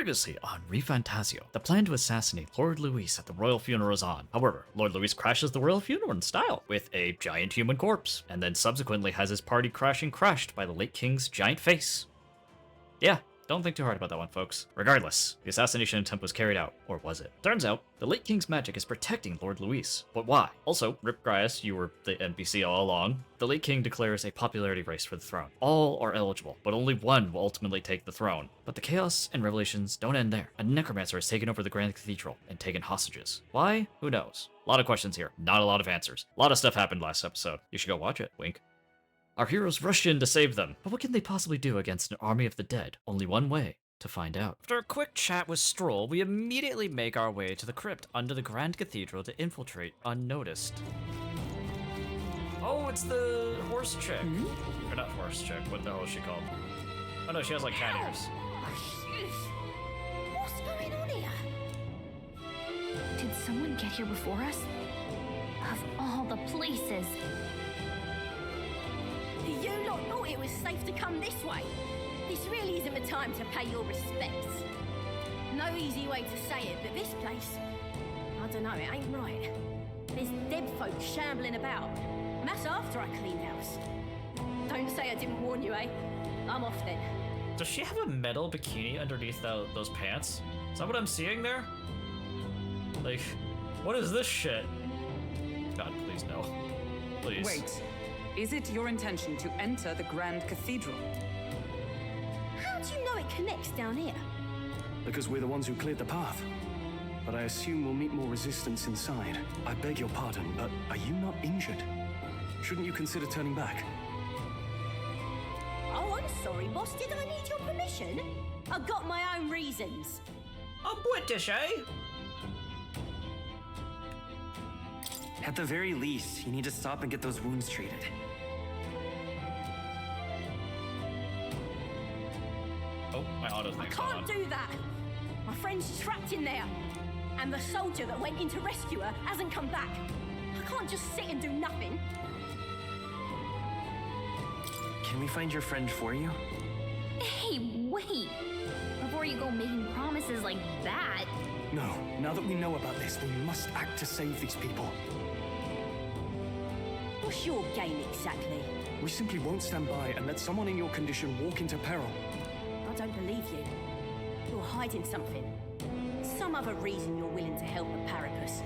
Previously on Refantazio, the plan to assassinate Lord Louis at the royal funeral is on. However, Lord Louis crashes the royal funeral in style with a giant human corpse, and then subsequently has his party crashed by the late king's giant face. Yeah, don't think too hard about that one, folks. Regardless, the assassination attempt was carried out, or was it? Turns out, the late king's magic is protecting Lord Louis. But why? Also, Rip Grias, you were the NPC all along. The late king declares a popularity race for the throne. All are eligible, but only one will ultimately take the throne. But the chaos and revelations don't end there. A necromancer has taken over the Grand Cathedral and taken hostages. Why? Who knows? A lot of questions here, not a lot of answers. A lot of stuff happened last episode. You should go watch it, wink. Our heroes rush in to save them, but what can they possibly do against an army of the dead? Only one way to find out. After a quick chat with Stroll, we immediately make our way to the crypt under the Grand Cathedral to infiltrate unnoticed. Oh, it's the horse chick. Or not horse chick, what the hell is she called? Oh no, she has like cat ears. What's going on here? Did someone get here before us? Of all the places. You lot thought it was safe to come this way. This really isn't the time to pay your respects. No easy way to say it, but this place, I don't know, it ain't right. There's dead folk shambling about, and that's after I cleaned house. Don't say I didn't warn you, eh? I'm off then. Does she have a metal bikini underneath those pants? Is that what I'm seeing there? Like, what is this shit? God, please no. Please. Wait. Is it your intention to enter the Grand Cathedral? How do you know it connects down here? Because we're the ones who cleared the path. But I assume we'll meet more resistance inside. I beg your pardon, but are you not injured? Shouldn't you consider turning back? Oh, I'm sorry, boss. Did I need your permission? I've got my own reasons. I'm British, eh? At the very least, you need to stop and get those wounds treated. Oh, my auto's I can't do that. My friend's trapped in there. And the soldier that went in to rescue her hasn't come back. I can't just sit and do nothing. Can we find your friend for you? Hey, wait! Before you go making promises like that. No, now that we know about this, we must act to save these people. What's your game exactly? We simply won't stand by and let someone in your condition walk into peril. I don't believe you. You're hiding something. Some other reason you're willing to help a Parapus.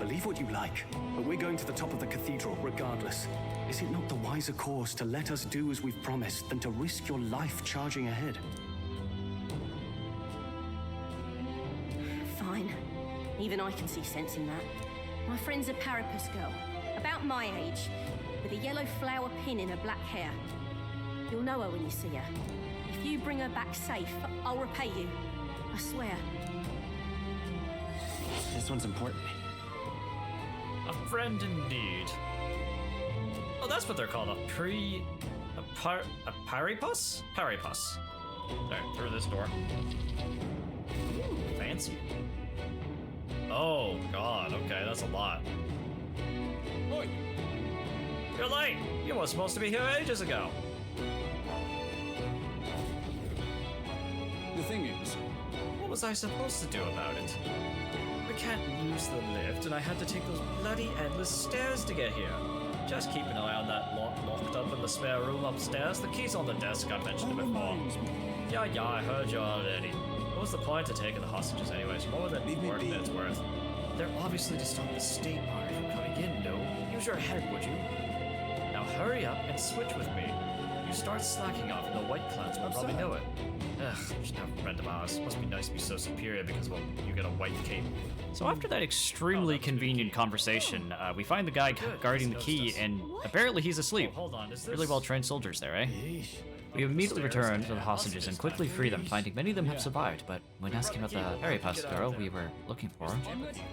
Believe what you like, but we're going to the top of the cathedral regardless. Is it not the wiser course to let us do as we've promised than to risk your life charging ahead? Fine. Even I can see sense in that. My friend's a Parapus girl, about my age, with a yellow flower pin in her black hair. You'll know her when you see her. If you bring her back safe, I'll repay you. I swear. This one's important. A friend indeed. Oh, that's what they're called. A paripus? Paripus. Alright, through this door. Ooh, fancy. Oh, God. Okay, that's a lot. Oi! You're late! You were supposed to be here ages ago. The thing is, What was I supposed to do about it? I can't use the lift, and I had to take those bloody endless stairs to get here. Just keep an eye on that locked up in the spare room upstairs. The key's on the desk, I mentioned it before. Yeah, I heard you already. What was the point of taking the hostages anyways? More than worth it's worth. They're obviously to stop the state party from coming in, no? Use your head, would you? Now hurry up and switch with me. You start slacking off and the White Clans will probably know it. Ugh, just a friend of ours. Must be nice to be so superior because, well, you get a white cape. So after that extremely convenient conversation, we find the guy guarding the key, and apparently he's asleep. Hold on, is this... Really well-trained soldiers there, eh? We immediately return to the hostages and quickly free them, finding many of them have survived, but when asking about the Paripus girl we were looking for,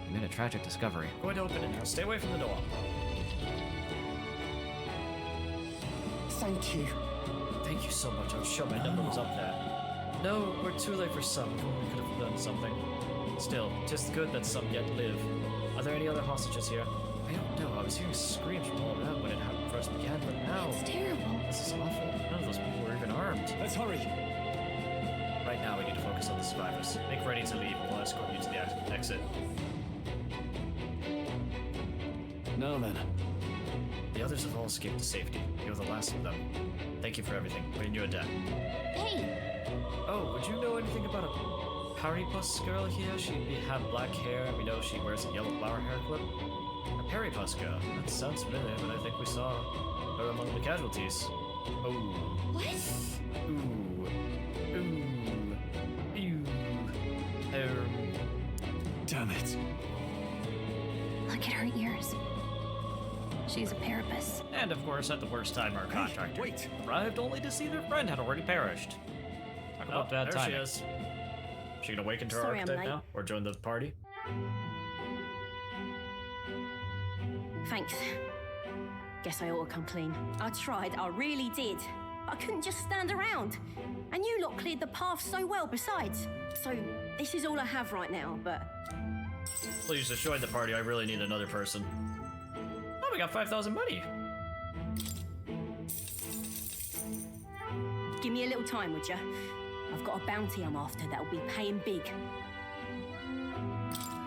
we made a tragic discovery. Go ahead and open it now. Stay away from the door. Thank you. Thank you so much. I'm sure my number was up there. No, we're too late for some. We could have done something. Still, 'tis good that some yet live. Are there any other hostages here? I don't know. I was hearing screams from all around when it first began, but now... It's terrible. This is awful. None of those people were even armed. Let's hurry. Right now, we need to focus on the survivors. Make ready to leave. We'll escort you to the exit. Now then. The others have all escaped to safety. You're the last of them. Thank you for everything. Putting you a debt. Hey, Oh, would you know anything about a Paripus girl here? She have black hair, and we know she wears a yellow flower hair clip. A Paripus girl? That sounds familiar, but I think we saw her among the casualties. Oh. what? Ooh. Ooh. Ew. Damn it. Look at her ears. She's a Parapus. And of course, at the worst time, our contractor wait. arrived only to see their friend had already perished. Talk about bad timing. There she is. She gonna awaken to her Sorry, I'm archetype late. now? Or join the party? Thanks. Guess I ought to come clean. I tried, I really did. I couldn't just stand around. And you lot cleared the path so well besides. So, this is all I have right now, but Please just join the party. I really need another person. Oh, we got 5,000 money. give me a little time, would ya? I've got a bounty I'm after that'll be paying big.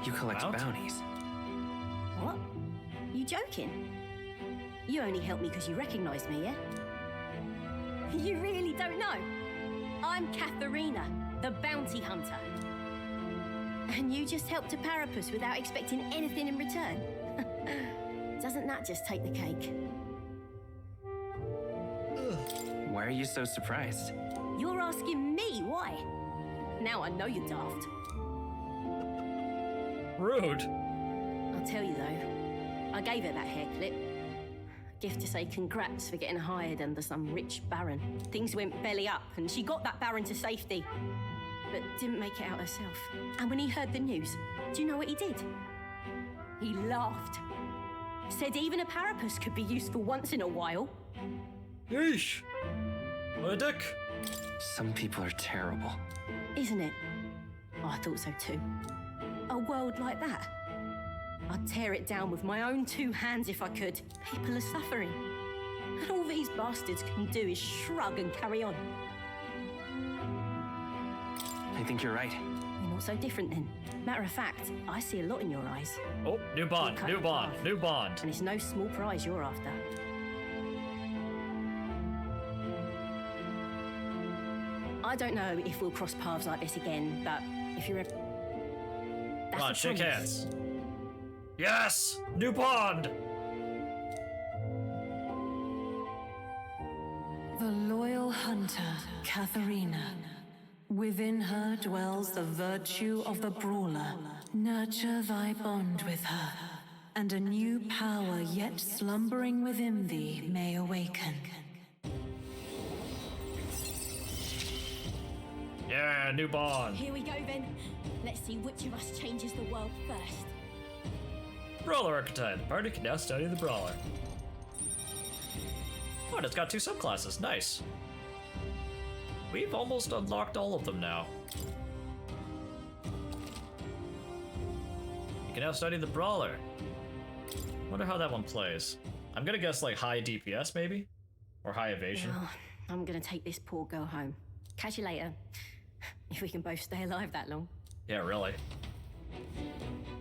You collect Bounty? bounties. What? You joking? You only helped me because you recognized me, yeah? You really don't know? I'm Katharina, the bounty hunter. And you just helped a Parapus without expecting anything in return? Doesn't that just take the cake? Why are you so surprised? You're asking me why? Now I know you're daft. Rude. I'll tell you though, I gave her that hair clip. Gift to say congrats for getting hired under some rich baron. Things went belly up and she got that baron to safety, but didn't make it out herself. And when he heard the news, do you know what he did? He laughed. Said even a Parapus could be useful once in a while. Yeesh. What a dick. Some people are terrible. Isn't it? Oh, I thought so too. A world like that. I'd tear it down with my own two hands if I could. People are suffering. And all these bastards can do is shrug and carry on. I think you're right. You're not so different then. Matter of fact, I see a lot in your eyes. Oh, new bond, new bond, new bond. And it's no small prize you're after. I don't know if we'll cross paths like this again, but if you're a... That's Come on, a shake promise. hands. Yes! New bond! The loyal hunter, Katharina. Within her dwells the virtue of the brawler. Nurture thy bond with her, and a new power yet slumbering within thee may awaken. Yeah, new bond. Here we go then. Let's see which of us changes the world first. Brawler archetype. The party can now study the brawler. Oh, and it's got 2 subclasses. Nice. We've almost unlocked all of them now. You can now study the brawler. Wonder how that one plays. I'm gonna guess like high DPS maybe? Or high evasion. Well, I'm gonna take this poor girl home. Catch you later. If we can both stay alive that long. Yeah, really.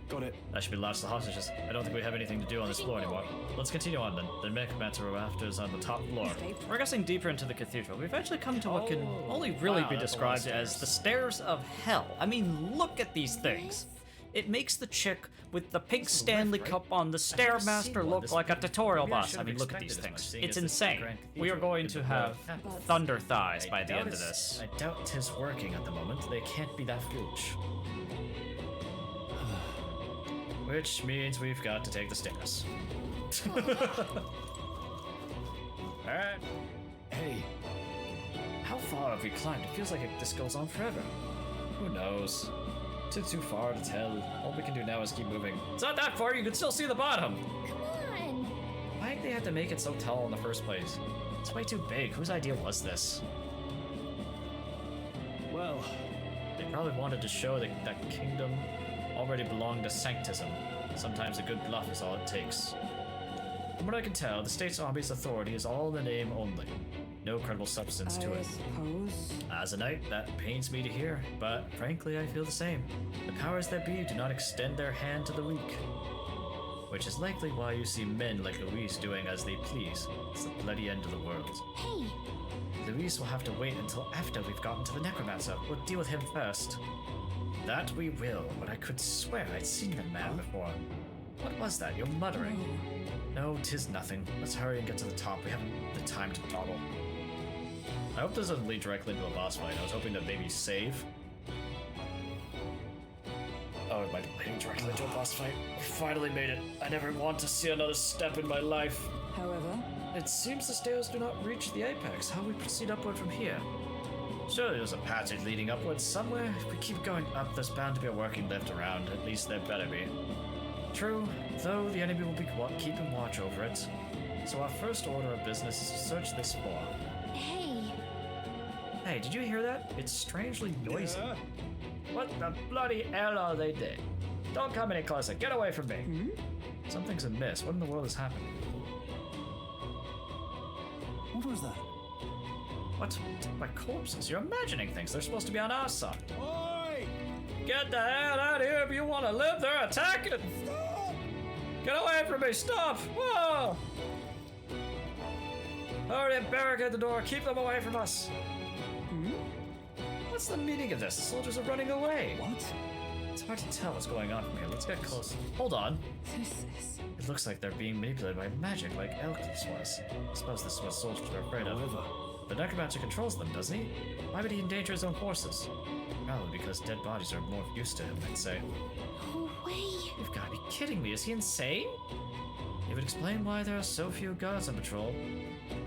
Got it. That should be the last of the hostages. I don't think we have anything to do on this floor anymore. Let's continue on then. The Necromancer after is on the top floor. We're progressing deeper into the cathedral. We've actually come to what can only really be described as the stairs of hell. I mean, look at these things. It makes the chick with the pink Stanley Cup on the Stairmaster look like a tutorial boss. I mean, look at these things. It's insane. We are going to have thunder thighs by the end of this. I doubt 'tis working at the moment. They can't be that foolish. Which means we've got to take the stairs. Alright. Hey, How far have we climbed? It feels like this goes on forever. Who knows? Too far to tell. All we can do now is keep moving. It's not that far, you can still see the bottom! Come on. Why did they have to make it so tall in the first place? It's way too big. Whose idea was this? well, They probably wanted to show that kingdom already belonged to Sanctism. Sometimes a good bluff is all it takes. From what I can tell, the state zombie's authority is all in the name only. no credible substance to I it. suppose. As a knight, that pains me to hear, but frankly I feel the same. The powers that be do not extend their hand to the weak. Which is likely why you see men like Louise doing as they please. It's the bloody end of the world. Hey, Louise will have to wait until after we've gotten to the Necromancer. We'll deal with him first. That we will, but I could swear I'd seen the man before. What was that? You're muttering. No, 'tis nothing. Let's hurry and get to the top. We haven't the time to dawdle. I hope this doesn't lead directly into a boss fight. I was hoping to maybe save. Oh, it might be leading directly into a boss fight. We finally made it. I never want to see another step in my life. However, It seems the stairs do not reach the apex. How will we proceed upward from here? Surely there's a passage leading upwards somewhere. If we keep going up, there's bound to be a working lift around. At least there better be. True, though the enemy will be keeping watch over it. So our first order of business is to search this floor. hey. Hey, did you hear that? It's strangely noisy. What the bloody hell are they doing? Don't come any closer. Get away from me. Something's amiss. What in the world is happening? What was that? What? My corpses? You're imagining things. They're supposed to be on our side. Oi! Get the hell out of here if you want to live. They're attacking. Stop! Get away from me. Stop. Whoa. Hurry and barricade the door. Keep them away from us. What's the meaning of this? The soldiers are running away. What? It's hard to tell what's going on from here. Let's get close. Hold on. this is. It looks like they're being manipulated by magic like Elkins was. I suppose this is what soldiers are afraid of. However, The Necromancer controls them, doesn't he? Why would he endanger his own forces? Probably because dead bodies are more use to him, I'd say. No way. You've got to be kidding me. Is he insane? It would explain why there are so few guards on patrol.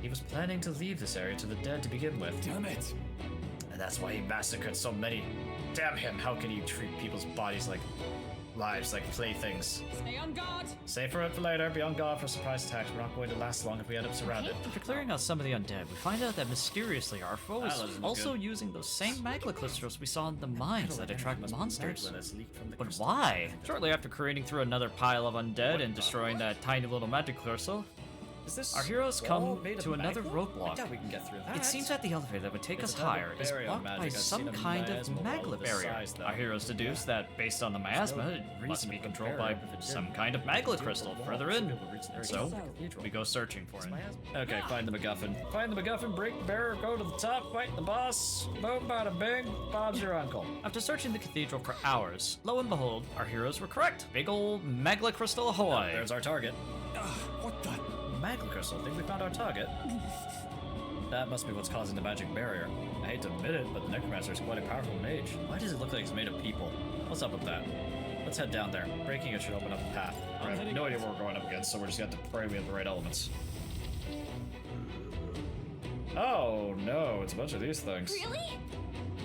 He was planning to leave this area to the dead to begin with. damn it! And that's why he massacred so many. Damn him, how can he treat people's bodies like lives, like playthings? Stay on guard! Save for it for later, be on guard for surprise attacks. We're not going to last long if we end up surrounded. After clearing out some of the undead, we find out that mysteriously our foe is also using those same magma crystals we saw in the mines that attract monsters. But why? Shortly after creating through another pile of undead and destroying that tiny little magic crystal, our heroes come to another roadblock. we can get through It seems that the elevator that would take us higher is blocked by some kind of magma barrier. Our heroes deduce that, based on the miasma, it must be controlled by some kind of magma crystal further in. And so, we go searching for it. Okay, find the MacGuffin. Find the MacGuffin, break the barrier, go to the top, fight the boss. Boom, bada bing, Bob's your uncle. After searching the cathedral for hours, lo and behold, our heroes were correct. Big ol' magma crystal ahoy. There's our target. What the? Magma crystal. I think we found our target. That must be what's causing the magic barrier. I hate to admit it, but the Necromancer is quite a powerful mage. Why does it look like it's made of people? What's up with that? Let's head down there. Breaking it should open up a path. I have no idea what we're going up against, so we're just gonna have to pray we have the right elements. Oh no, it's a bunch of these things. Really?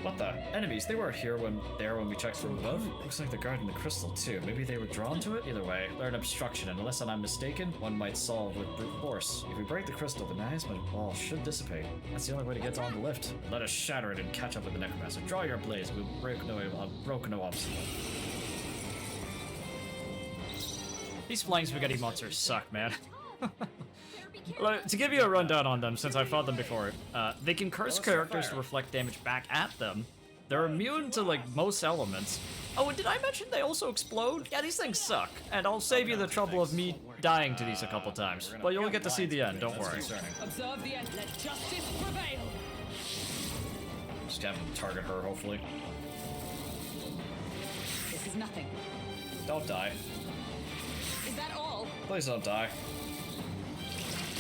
What the? Enemies, they were here when we checked from above. Looks like they're guarding the crystal too. Maybe they were drawn to it? Either way, they're an obstruction, and unless I'm mistaken, one might solve with brute force. If we break the crystal, the miasma ball should dissipate. That's the only way to get on the lift. Let us shatter it and catch up with the Necromancer. Draw your blaze. We'll break no obstacle. These flying spaghetti monsters suck, man. To give you a rundown on them, since I fought them before, they can curse characters to reflect damage back at them. They're immune to, like, most elements. Oh, and did I mention they also explode? Yeah, these things suck. And I'll save you the trouble of me dying to these a couple times. But you'll get to see the end, don't worry. Observe the end. Let justice prevail. Just have them target her, hopefully. This is nothing. Don't die. Is that all? Please don't die.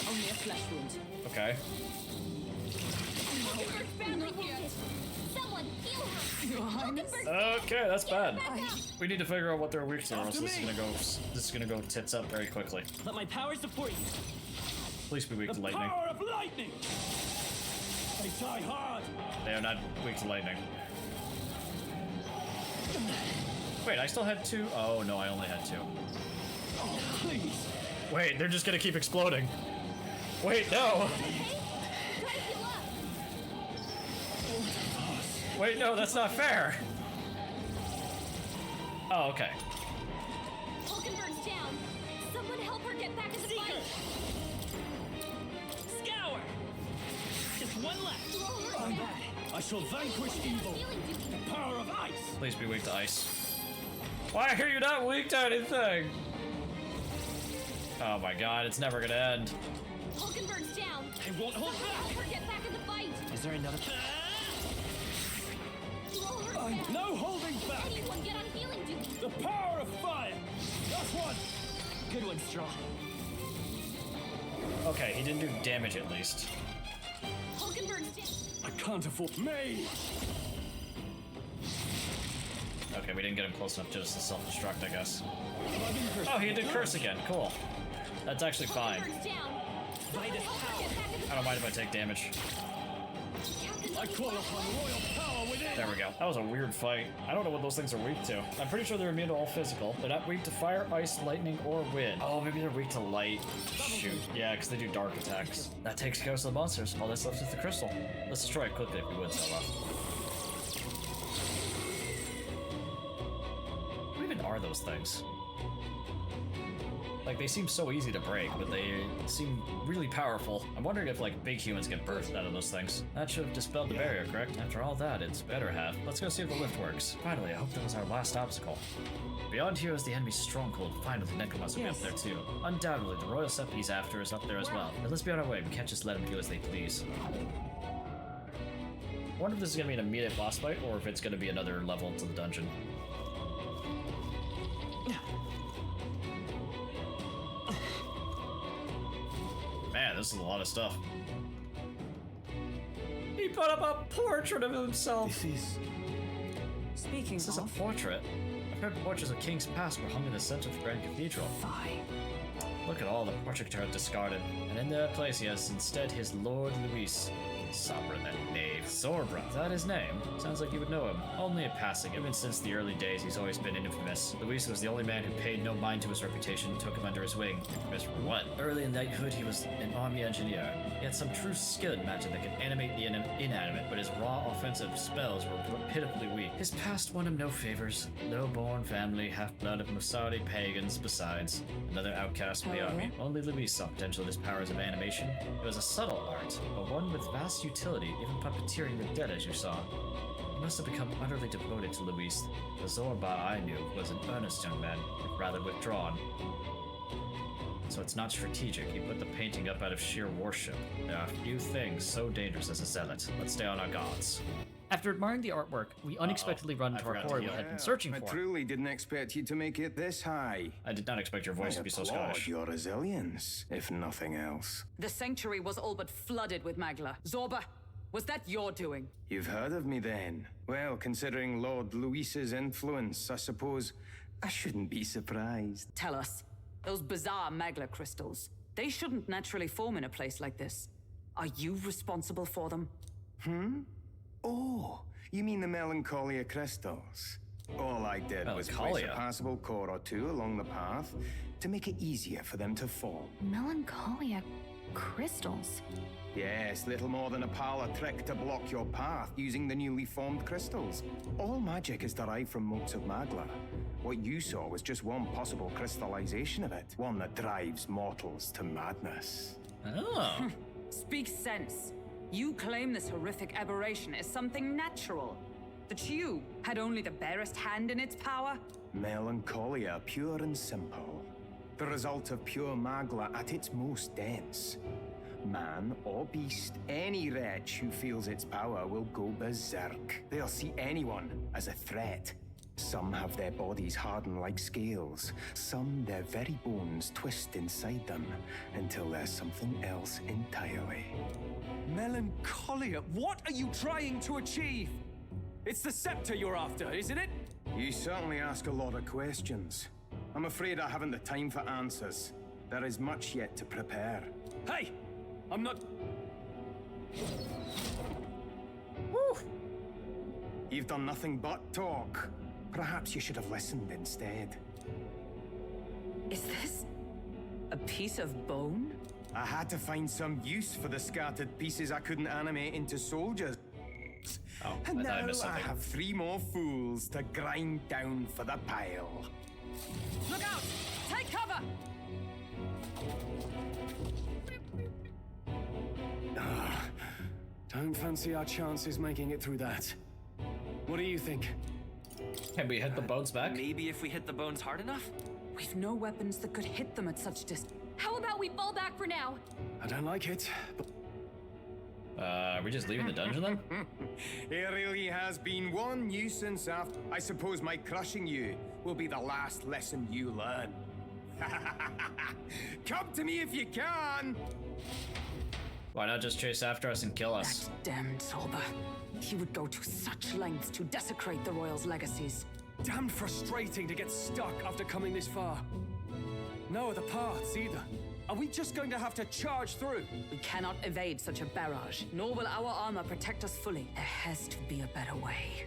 Only a flesh wound. Okay. Someone heal her. Your Highness? Okay, that's bad. We need to figure out what they're weak to, or else this is gonna go tits up very quickly. Let my power support you. Please be weak to lightning. Power of lightning! They try hard! They are not weak to lightning. Wait, I still had two? Oh no, I only had two. Oh, please! Wait, they're just gonna keep exploding. Wait, no! Wait, no, that's not fair! Oh, okay. Hulkenberg's down. Someone help her get back in the fight. Scour! Just one left. I'm back. I shall vanquish evil. The power of ice. Please be weak to ice. Why are you not weak to anything? Oh my god, it's never gonna end. Hulkenberg's down. I won't hold back. Get back in the fight. Is there another? No holding back. Anyone get on healing duty. The power of fire. That's one. Good one, Straw. Okay, he didn't do damage at least. Hulkenberg's down. I can't afford me. Okay, we didn't get him close enough just to self-destruct, I guess. Oh, he did curse again. Cool. That's actually fine. Hulkenberg's down. By this power. I don't mind if I take damage. I call upon royal power within. There we go. That was a weird fight. I don't know what those things are weak to. I'm pretty sure they're immune to all physical. They're not weak to fire, ice, lightning, or wind. Oh, maybe they're weak to light. Shoot. Yeah, because they do dark attacks. That takes care of the monsters. All that's left is the crystal. Let's destroy it quickly if we would, Stella. What even are those things? Like, they seem so easy to break, but they seem really powerful. I'm wondering if, like, big humans get birthed out of those things. That should have dispelled the barrier, correct? After all that, it's better have. Let's go see if the lift works. Finally, I hope that was our last obstacle. Beyond here is the enemy's stronghold. Finally, the Necromancer will be up there too. Undoubtedly, the royal set he's after is up there as well. But let's be on our way. We can't just let them do as they please. I wonder if this is going to be an immediate boss fight, or if it's going to be another level into the dungeon. Man, this is a lot of stuff. He put up a portrait of himself. Speaking This is a of, portrait. I've heard portraits of kings past were hung in the center of the Grand Cathedral. fine. Look at all the portraits are discarded, and in their place he has instead his Lord Luis. Sombra, that knave. Zorbra, is that his name? Sounds like you would know him. Only a passing. Even since the early days, he's always been infamous. Luis was the only man who paid no mind to his reputation and took him under his wing. Infamous for what? Early in knighthood, he was an army engineer. He had some true skill in magic that could animate the inanimate, but his raw offensive spells were pitifully weak. His past won him no favors. Low-born family, half-blood of Musari pagans, besides. Another outcast from the army. Only Luis saw potential in his powers of animation. It was a subtle art, but one with vast utility, even puppeteering the dead, as you saw. He must have become utterly devoted to Luis. The Zorba I knew was an earnest young man, but rather withdrawn. So it's not strategic. He put the painting up out of sheer worship. There are few things so dangerous as a zealot. Let's stay on our guards. After admiring the artwork, we unexpectedly run into our quarry we had been searching I for. truly didn't expect you to make it this high. I did not expect your voice to be so applaud Scottish. your resilience, if nothing else. The sanctuary was all but flooded with Magla. Zorba, was that your doing? You've heard of me then? Well, considering Lord Luis's influence, I suppose I shouldn't be surprised. Tell us. Those bizarre Magla crystals. They shouldn't naturally form in a place like this. Are you responsible for them? Oh, you mean the Melancholia crystals? All I did was place a Melancholia? passable core or two along the path to make it easier for them to form. Melancholia crystals. Yes, little more than a parlor trick to block your path using the newly formed crystals. All magic is derived from motes of Magla. What you saw was just one possible crystallization of it, one that drives mortals to madness. Oh. Speak sense. You claim this horrific aberration is something natural. That you had only the barest hand in its power? Melancholia, pure and simple. The result of pure Magla at its most dense. Man or beast, any wretch who feels its power will go berserk. They'll see anyone as a threat. Some have their bodies harden like scales. Some their very bones twist inside them until there's something else entirely. Melancholia, what are you trying to achieve? It's the scepter you're after, isn't it? You certainly ask a lot of questions. I'm afraid I haven't the time for answers. There is much yet to prepare. Hey! I'm not... Woo! You've done nothing but talk. Perhaps you should have listened instead. Is this a piece of bone? I had to find some use for the scattered pieces I couldn't animate into soldiers. Oh, And I thought I now missed I something. have 3 more fools to grind down for the pile. Look out! Take cover! Don't fancy our chances making it through that. What do you think? Can we hit the bones back? Maybe if we hit the bones hard enough? We've no weapons that could hit them at such distance. How about we fall back for now? I don't like it, but Are we just leaving the dungeon then? It really has been one nuisance after. I suppose my crushing you will be the last lesson you learn. Come to me if you can! Why not just chase after us and kill us? That damned Zorba. He would go to such lengths to desecrate the Royals' legacies. Damn frustrating to get stuck after coming this far. No other paths either. Are we just going to have to charge through? We cannot evade such a barrage, nor will our armor protect us fully. There has to be a better way.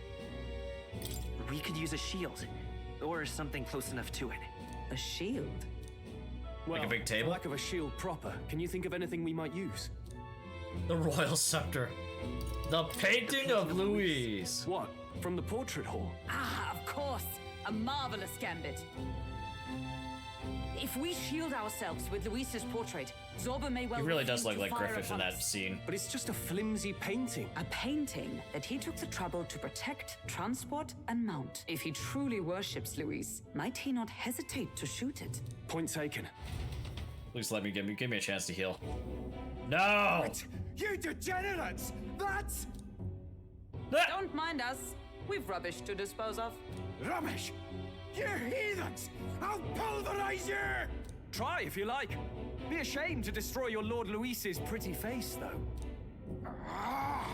We could use a shield. Or something close enough to it. A shield? Like a big For table? lack of a shield proper, can you think of anything we might use? The Royal Scepter. The painting of Louise. What? From the portrait hall? Ah, of course! A marvelous gambit. If we shield ourselves with Luis's portrait, Zorba may well He really does refuse look to like fire Griffith in upon that us. scene. But it's just a flimsy painting. A painting that he took the trouble to protect, transport, and mount. If he truly worships Luis, might he not hesitate to shoot it? point taken. Please let me give me a chance to heal. No! You degenerates! That's Don't mind us. We've rubbish to dispose of. rubbish! You heathens! I'll pulverize you! Try if you like. Be ashamed to destroy your Lord Luis's pretty face, though. Ah,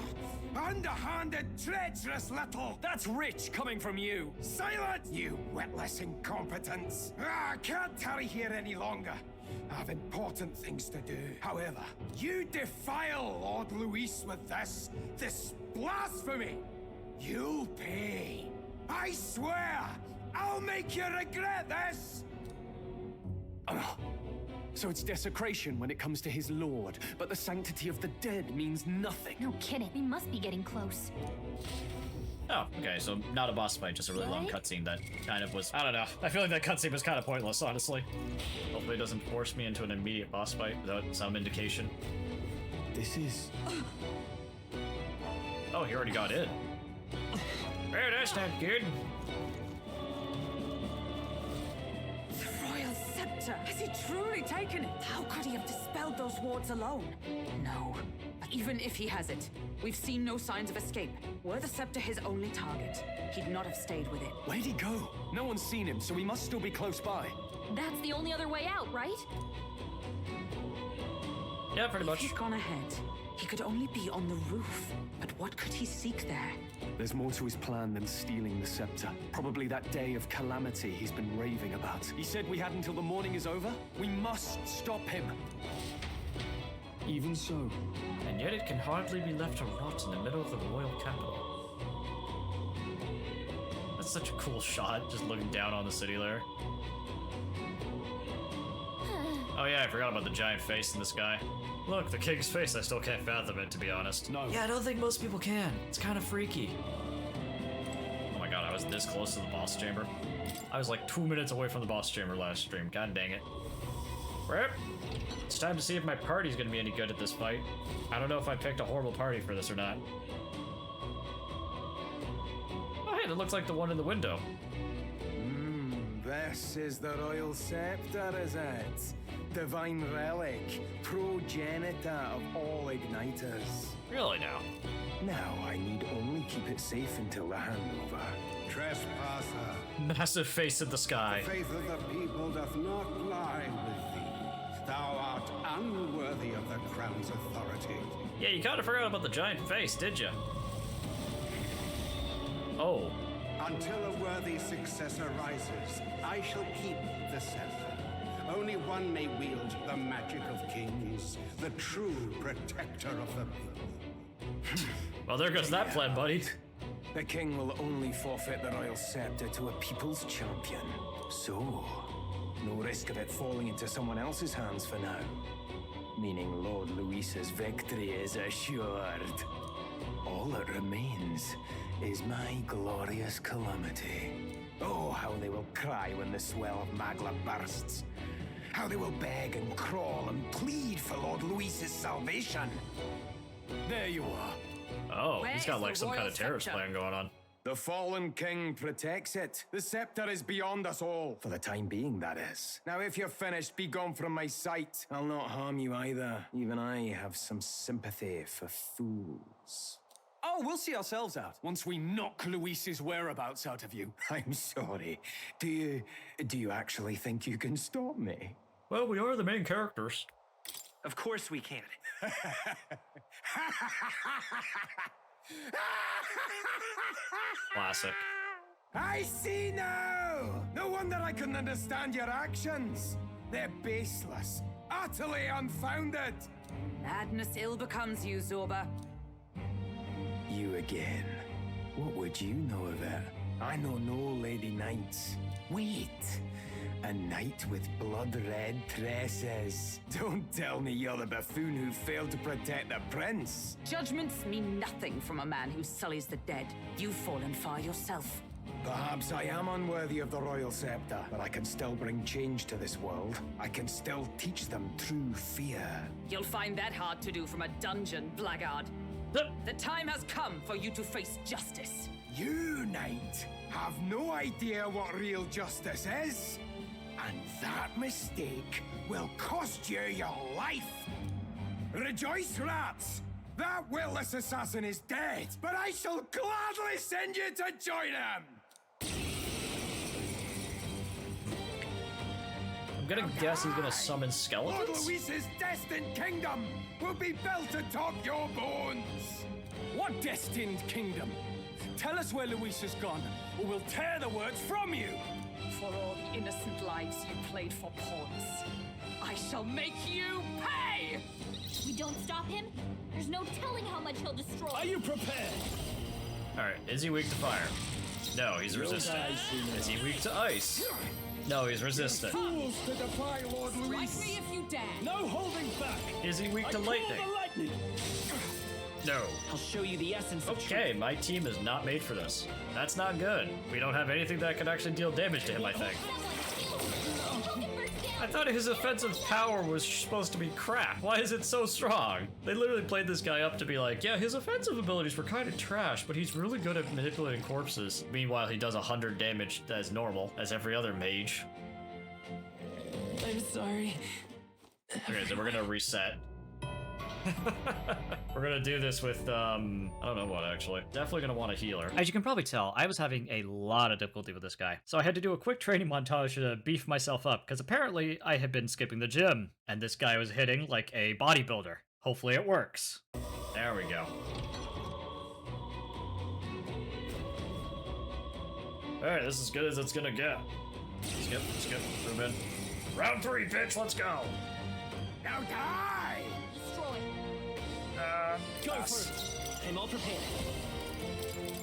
underhanded, treacherous little! That's rich coming from you. Silent, you witless incompetence! I can't tarry here any longer. I have important things to do. However, you defile Lord Luis with this blasphemy. You'll pay. I swear, I'll make you regret this! Oh. So it's desecration when it comes to his lord, but the sanctity of the dead means nothing. No kidding. We must be getting close. Oh, okay, so not a boss fight, just a really long cutscene that kind of was... I don't know. I feel like that cutscene was kind of pointless, honestly. Hopefully it doesn't force me into an immediate boss fight without some indication. This is... Oh, he already got in. Hey, that's not good. The Royal Scepter! Has he truly taken it? How could he have dispelled those wards alone? No. But even if he has it, we've seen no signs of escape. Were the Scepter his only target, he'd not have stayed with it. Where'd he go? No one's seen him, so he must still be close by. That's the only other way out, right? Yeah, pretty If much. he'd gone ahead, he could only be on the roof. But what could he seek there? There's more to his plan than stealing the scepter. Probably that day of calamity he's been raving about. He said we had until the morning is over? We must stop him. Even so, And yet it can hardly be left to rot in the middle of the royal capital. That's such a cool shot, just looking down on the city there. Oh yeah, I forgot about the giant face in the sky. Look, the king's face, I still can't fathom it, to be honest. no. Yeah, I don't think most people can. It's kind of freaky. Oh my god, I was this close to the boss chamber. I was like 2 minutes away from the boss chamber last stream. God dang it. Rip! It's time to see if my party's gonna be any good at this fight. I don't know if I picked a horrible party for this or not. Oh hey, that looks like the one in the window. This is the Royal Scepter, is it? Divine relic, progenitor of all igniters. Really now? Now I need only keep it safe until the handover. Trespasser, Massive face in the sky. faith of the people doth not lie with thee. Thou art unworthy of the crown's authority. Yeah, you kind of forgot about the giant face, did you? Oh. Until a worthy successor rises, I shall keep the scepter. Only one may wield the magic of kings, the true protector of the people. Well, there goes that plan, buddy. The king will only forfeit the Royal Scepter to a people's champion. So, no risk of it falling into someone else's hands for now. Meaning Lord Luis's victory is assured. All that remains is my glorious calamity. Oh, how they will cry when the swell of Magla bursts. How they will beg and crawl and plead for Lord Luis's salvation. There you are. Oh, Where he's got is like the some kind royal of terrorist scepter? plan going on. The fallen king protects it. The scepter is beyond us all. For the time being, that is. Now, if you're finished, be gone from my sight. I'll not harm you either. Even I have some sympathy for fools. Oh, we'll see ourselves out once we knock Luis's whereabouts out of you. I'm sorry. Do you actually think you can stop me? Well, we are the main characters. Of course we can. Classic. I see now! No wonder I couldn't understand your actions. They're baseless, utterly unfounded. Madness ill becomes you, Zorba. You again. What would you know of it? I know no Lady Knights. Wait. A knight with blood-red tresses. Don't tell me you're the buffoon who failed to protect the prince. Judgments mean nothing from a man who sullies the dead. You've fallen far yourself. Perhaps I am unworthy of the royal scepter, but I can still bring change to this world. I can still teach them true fear. You'll find that hard to do from a dungeon, blackguard. The time has come for you to face justice. You, knight, have no idea what real justice is. And that mistake will cost you your life. Rejoice, rats! That willless assassin is dead, but I shall gladly send you to join him! I'm gonna guess he's gonna summon Lord skeletons? Luis's destined kingdom will be built atop your bones! What destined kingdom? Tell us where Luis has gone, or we'll tear the words from you. For all the innocent lives you played for pawns, I shall make you pay! We don't stop him, there's no telling how much he'll destroy. Are you prepared? Alright, is he weak to fire? No, he's resistant. Is he weak to ice? No, he's resistant. Fools to defy Lord Luis. Strike me if you dare. No holding back. Is he weak to lightning? No. I'll show you the essence of Okay, my team is not made for this. That's not good. We don't have anything that could actually deal damage to him, I think. I thought his offensive power was supposed to be crap. Why is it so strong? They literally played this guy up to be like, yeah, his offensive abilities were kind of trash, but he's really good at manipulating corpses. Meanwhile, he does 100 damage as normal, as every other mage. I'm sorry. Okay, so we're gonna reset. We're gonna do this with, I don't know what actually. Definitely gonna want a healer. As you can probably tell, I was having a lot of difficulty with this guy. So I had to do a quick training montage to beef myself up, because apparently I had been skipping the gym, and this guy was hitting like a bodybuilder. Hopefully it works. There we go. Alright, this is as good as it's gonna get. Skip, move in. Round 3, bitch, let's go! Now die! Destroy. Go first. I'm all prepared.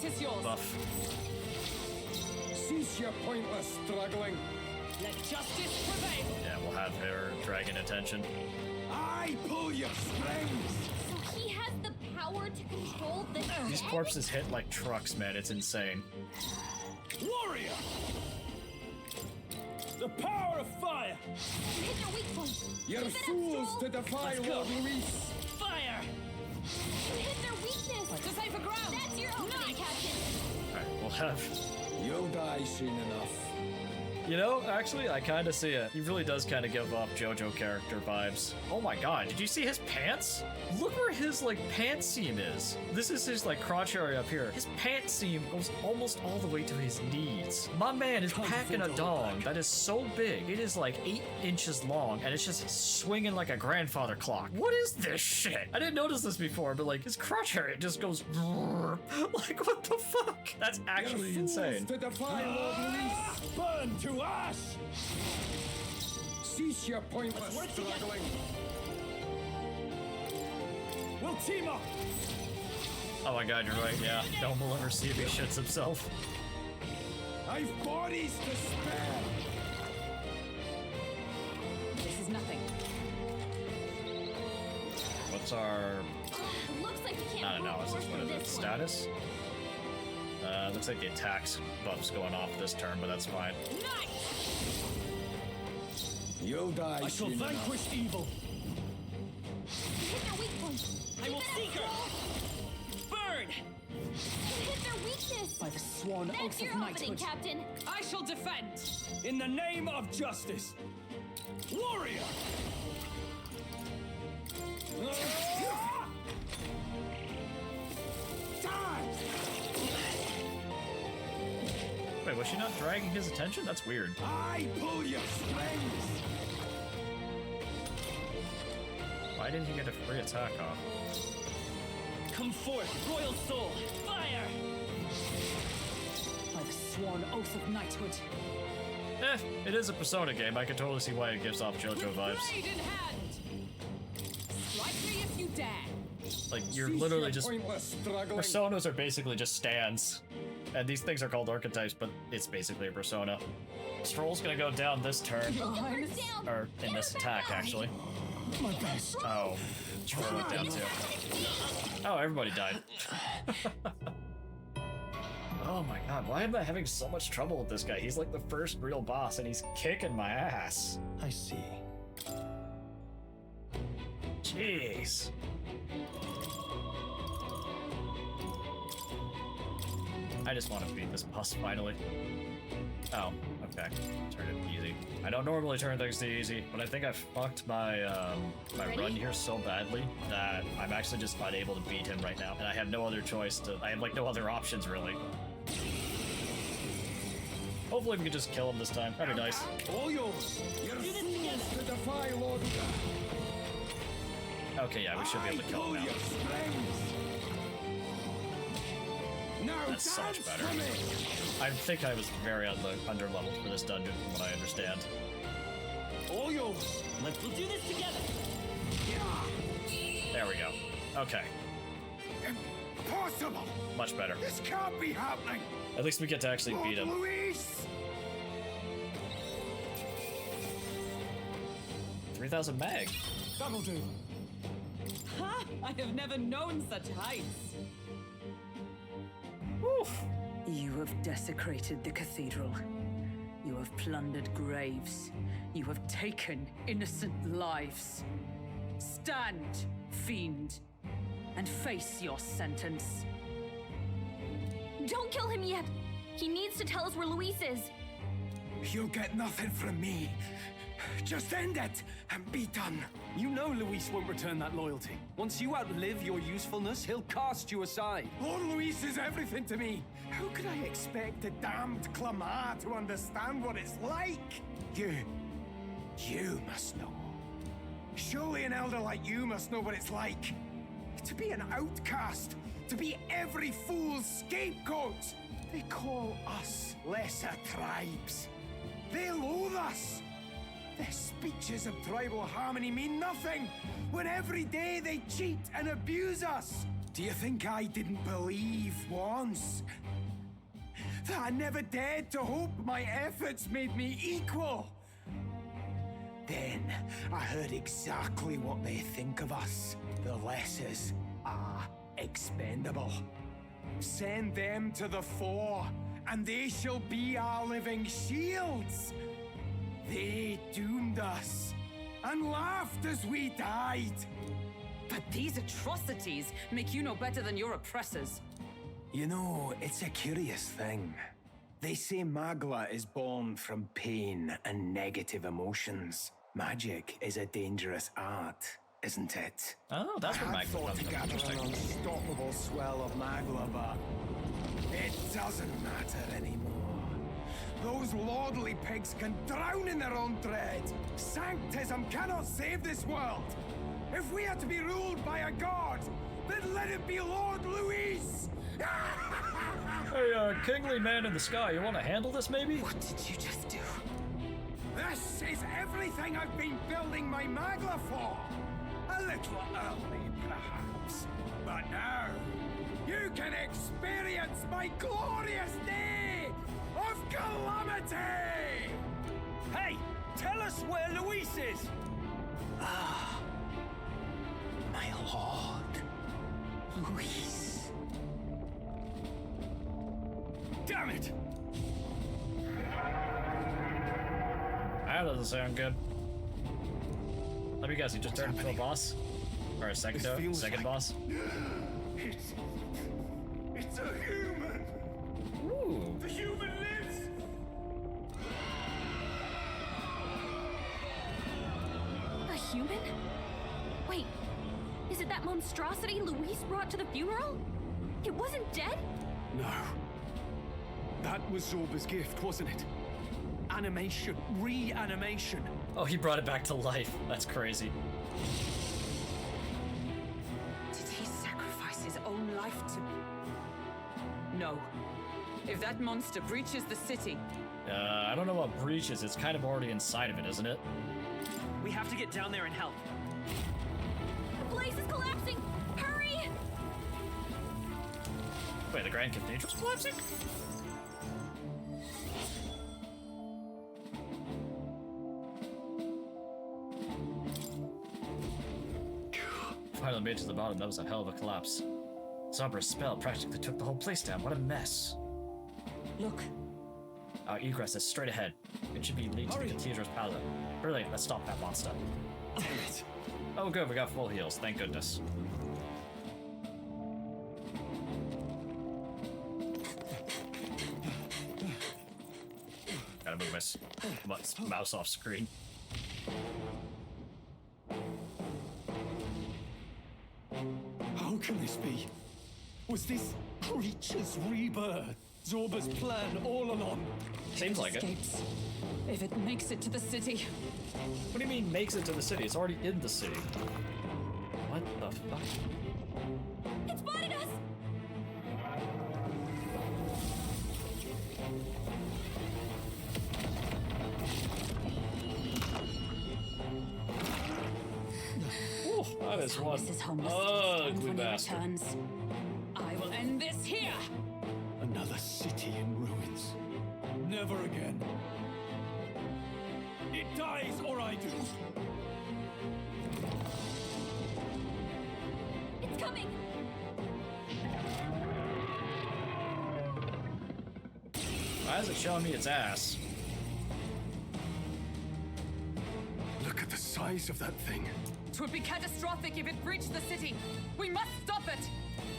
Tis yours. Buff. Cease your pointless struggling. Let justice prevail. Yeah, we'll have her dragon attention. I pull your strings! So he has the power to control the These dead? corpses hit like trucks, man, it's insane. Warrior! The power of fire! You hit their weak point. You're Keep it up, fools Stroll. to defy Let's go. Lord Luis! Fire! You hit their weakness. To safer ground. That's your opening, Captain. Alright, we'll have... You'll die soon enough. You know, actually, I kind of see it. He really does kind of give off JoJo character vibes. Oh my god, did you see his pants? Look where his, like, pants seam is. This is his, like, crotch area up here. His pants seam goes almost all the way to his knees. My man is packing a dong that is so big. It is, like, 8 inches long, and it's just swinging like a grandfather clock. What is this shit? I didn't notice this before, but, like, his crotch area just goes... Like, what the fuck? That's actually insane. To defy Lord Luis! Burn to ash! Cease your pointless struggling. We'll team up! Oh my god, you're right, yeah. No one will ever see if he shits himself. I've bodies to spare. This is nothing. What's our... Looks like we can't Not move analysis, forward what from is it? this one. Status? Looks like the attacks buff's going off this turn, but that's fine. You'll die I shall soon enough. vanquish evil. You hit their weak point. I will seek her! Burn! Hit their weakness! By the sworn That's oath your of opening, knighthood. Captain! I shall defend! In the name of justice! Warrior! Wait, was she not dragging his attention? That's weird. I pull your strings! Why didn't he get a free attack off? Come forth, royal soul! Fire! By the sworn oath of knighthood. It is a Persona game. I can totally see why it gives off JoJo vibes. Blade in hand! Strike me if you dare! Like, you're literally just... Personas are basically just stands. And these things are called archetypes, but it's basically a persona. Stroll's gonna go down this turn. Or in this attack, actually. My best. Oh, Stroll went down too. Oh, everybody died. Oh my god, why am I having so much trouble with this guy? He's like the first real boss, and he's kicking my ass. I see. Jeez. I just want to beat this boss finally. Oh, okay. Turn it easy. I don't normally turn things to easy, but I think I fucked my my run here so badly that I'm actually just unable to beat him right now, and I have no other choice to. I have like no other options really. Hopefully we can just kill him this time. That'd be nice. All yours! You're fools to defy Lord. Okay, yeah, we should be able to kill him now. That's so much better. I think I was very under-leveled for this dungeon, from what I understand. All yours! We'll do this together! There we go. Okay, Impossible! much better. This can't be happening! At least we get to actually beat him. Luis! 3,000 mag. That'll do. Ha! I have never known such heights! Oof. You have desecrated the cathedral. You have plundered graves. You have taken innocent lives. Stand, fiend, and face your sentence. Don't kill him yet! He needs to tell us where Luis is. You'll get nothing from me. Just end it and be done. You know Luis won't return that loyalty. Once you outlive your usefulness, he'll cast you aside. Lord Luis is everything to me. How could I expect the damned Clamar to understand what it's like? You must know. Surely an elder like you must know what it's like. To be an outcast. To be every fool's scapegoat. They call us lesser tribes. They loathe us. Their speeches of tribal harmony mean nothing when every day they cheat and abuse us. Do you think I didn't believe once that I never dared to hope my efforts made me equal? Then I heard exactly what they think of us. The lessers are expendable. Send them to the fore, and they shall be our living shields. They doomed us and laughed as we died. But these atrocities make you no better than your oppressors. You know, it's a curious thing. They say Magla is born from pain and negative emotions. Magic is a dangerous art, isn't it? Oh, that's where I Magma thought comes to from. gather Interesting. an unstoppable swell of Magla, but it doesn't matter anymore. Those lordly pigs can drown in their own dread. Sanctism cannot save this world. If we are to be ruled by a god, then let it be Lord Luis! Hey, kingly man in the sky, you want to handle this maybe? What did you just do? This is everything I've been building my Magla for! A little early, perhaps. But now, you can experience my glorious day of calamity! Hey, tell us where Luis is! My lord, Luis. Damn it! That doesn't sound good. Let me guess, he just turned into a boss? Or a second, This feels second like- boss. It's a human! Ooh. The human lives! A human? Wait, is it that monstrosity Luis brought to the funeral? It wasn't dead? No. That was Zorba's gift, wasn't it? Animation. Reanimation. Oh, he brought it back to life. That's crazy. Did he sacrifice his own life to... No. If that monster breaches the city... I don't know what breach is. It's kind of already inside of it, isn't it? We have to get down there and help. The place is collapsing! Hurry! Wait, the Grand Cathedral's collapsing? Finally made it to the bottom. That was a hell of a collapse. Sombra's spell practically took the whole place down. What a mess. Look. Our egress is straight ahead. It should be lead to the cathedral's palace. Brilliant, let's stop that monster. Damn it. Oh good, we got full heals, thank goodness. Gotta move my mouse off screen. How can this be? Was this creature's rebirth Zorba's plan all along? Seems like it. Escapes. If it makes it to the city. What do you mean makes it to the city? It's already in the city. What the fuck? It's spotted us! Ooh, that is one This is homeless. ugly when he bastard. returns, I will end this here. Another city in ruins. Never again. It dies or I do. It's coming! Why is it showing me its ass? Look at the size of that thing. It would be catastrophic if it breached the city. We must stop it.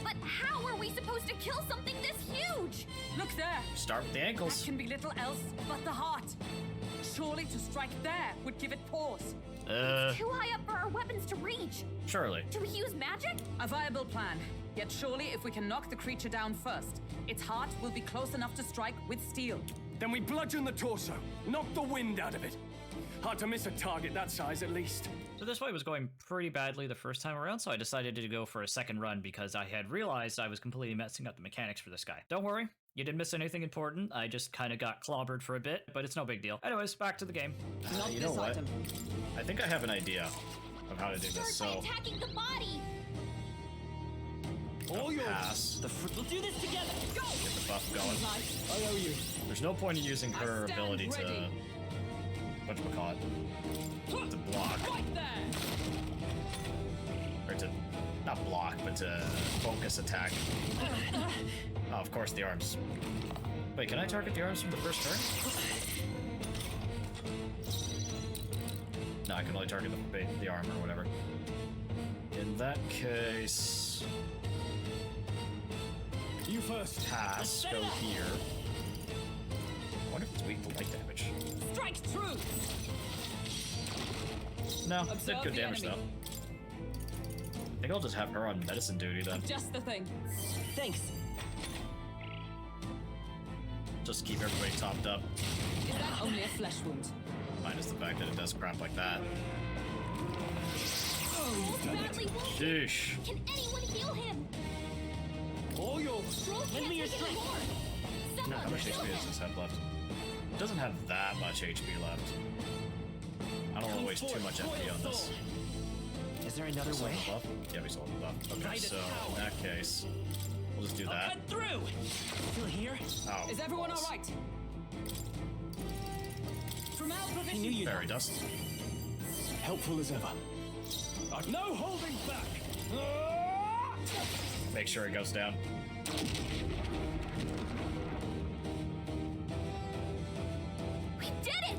But how are we supposed to kill something this huge? Look there. Start with the That ankles. can be little else but the heart. Surely to strike there would give it pause. Too high up for our weapons to reach. Surely. Do we use magic? A viable plan. Yet surely if we can knock the creature down first, its heart will be close enough to strike with steel. Then we bludgeon the torso. Knock the wind out of it. Hard to miss a target that size at least. So this fight was going pretty badly the first time around, so I decided to go for a second run because I had realized I was completely messing up the mechanics for this guy. Don't worry, you didn't miss anything important. I just kind of got clobbered for a bit, but it's no big deal. Anyways, back to the game. Not You know this what? item. I think I have an idea of how to do this, Start by so attacking the body! All yours. pass. We'll do this together. Go! Get the buff going. I owe you. There's no point in using her I stand ability to... ready. Whatchamacallit? To block. Right there. Or to... Not block, but to focus attack. Oh, of course, the arms. Wait, can I target the arms from the first turn? No, I can only target the arm or whatever. In that case... You first. Pass, go here. I wonder if it's weak to light damage. Strike true. No, did Observe good the damage enemy. though. I think I'll just have her on medicine duty then. Just the thing. Thanks. Just keep everybody topped up. Is that only a flesh wound? Minus the fact that it does crap like that. Badly wounded. Sheesh. Can anyone heal him? All yours. Roll can't me your take anymore. No, Someone how much heal HP him. does this have left? It doesn't have that much HP left. I don't want to waste too much MP on this. Is there another Still way? have a buff? Yeah, we still have a buff. Okay, Right as so in power. that case, we'll just do that. Cut through. Still here? Oh, Is everyone balls. all right? From our I provision. knew you'd. Fairy dust. Helpful as ever. No holding back. Make sure it goes down. We did it!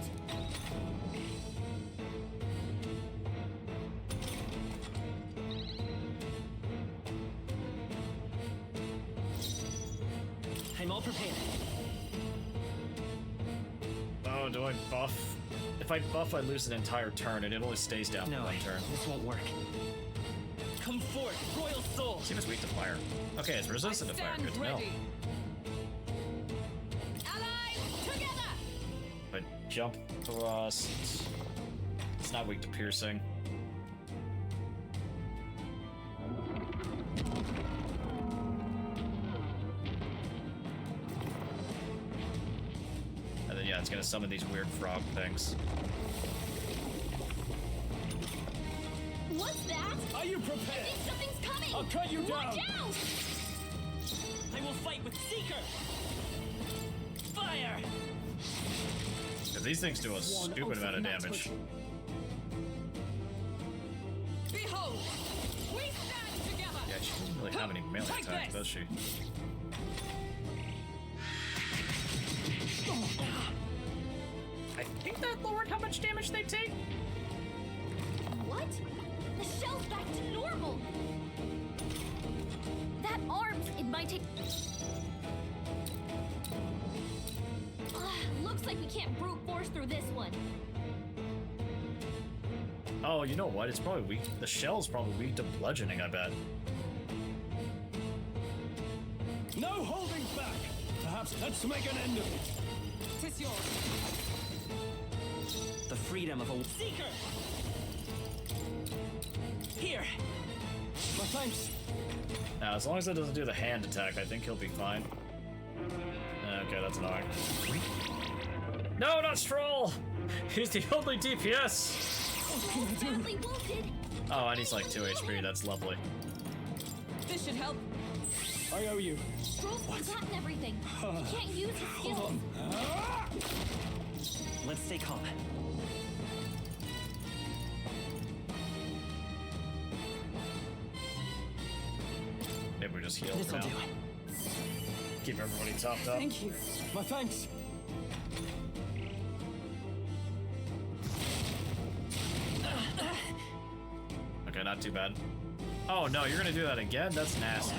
all prepared. Oh, do I buff? If I buff, I lose an entire turn, and it only stays down for one turn. This won't work. Come forth, royal soul. Seems weak to fire. Okay, it's resistant to fire. Good to know. Allies, together! But jump thrust. It's not weak to piercing. And then yeah, it's gonna summon these weird frog things. What's that? Are you prepared? I think something's coming! I'll cut you down! Watch out! I will fight with Seeker! Fire! Yeah, these things do a stupid amount of damage. Behold, we stand together. Yeah, she doesn't really have any melee attacks, does she? I think that lowered how much damage they take. What? The shell's back to normal! That arms, it might take... Looks like we can't brute force through this one. Oh, you know what? It's probably weak. The shell's probably weak to bludgeoning, I bet. No holding back! Perhaps let's make an end of it. Tis yours. The freedom of a Seeker! Here! My thanks. Now, as long as it doesn't do the hand attack, I think he'll be fine. Okay, that's annoying. No, not Stroll! He's the only DPS! Stroll's badly wounded. Oh, and he's like 2 HP, that's lovely. This should help. I owe you. Stroll's forgotten everything. He can't use his skills. Let's stay calm. Maybe we just heal for This'll now. do it. Keep everybody topped up. Thank you. My thanks. Okay, not too bad. Oh no, you're gonna do that again? That's nasty.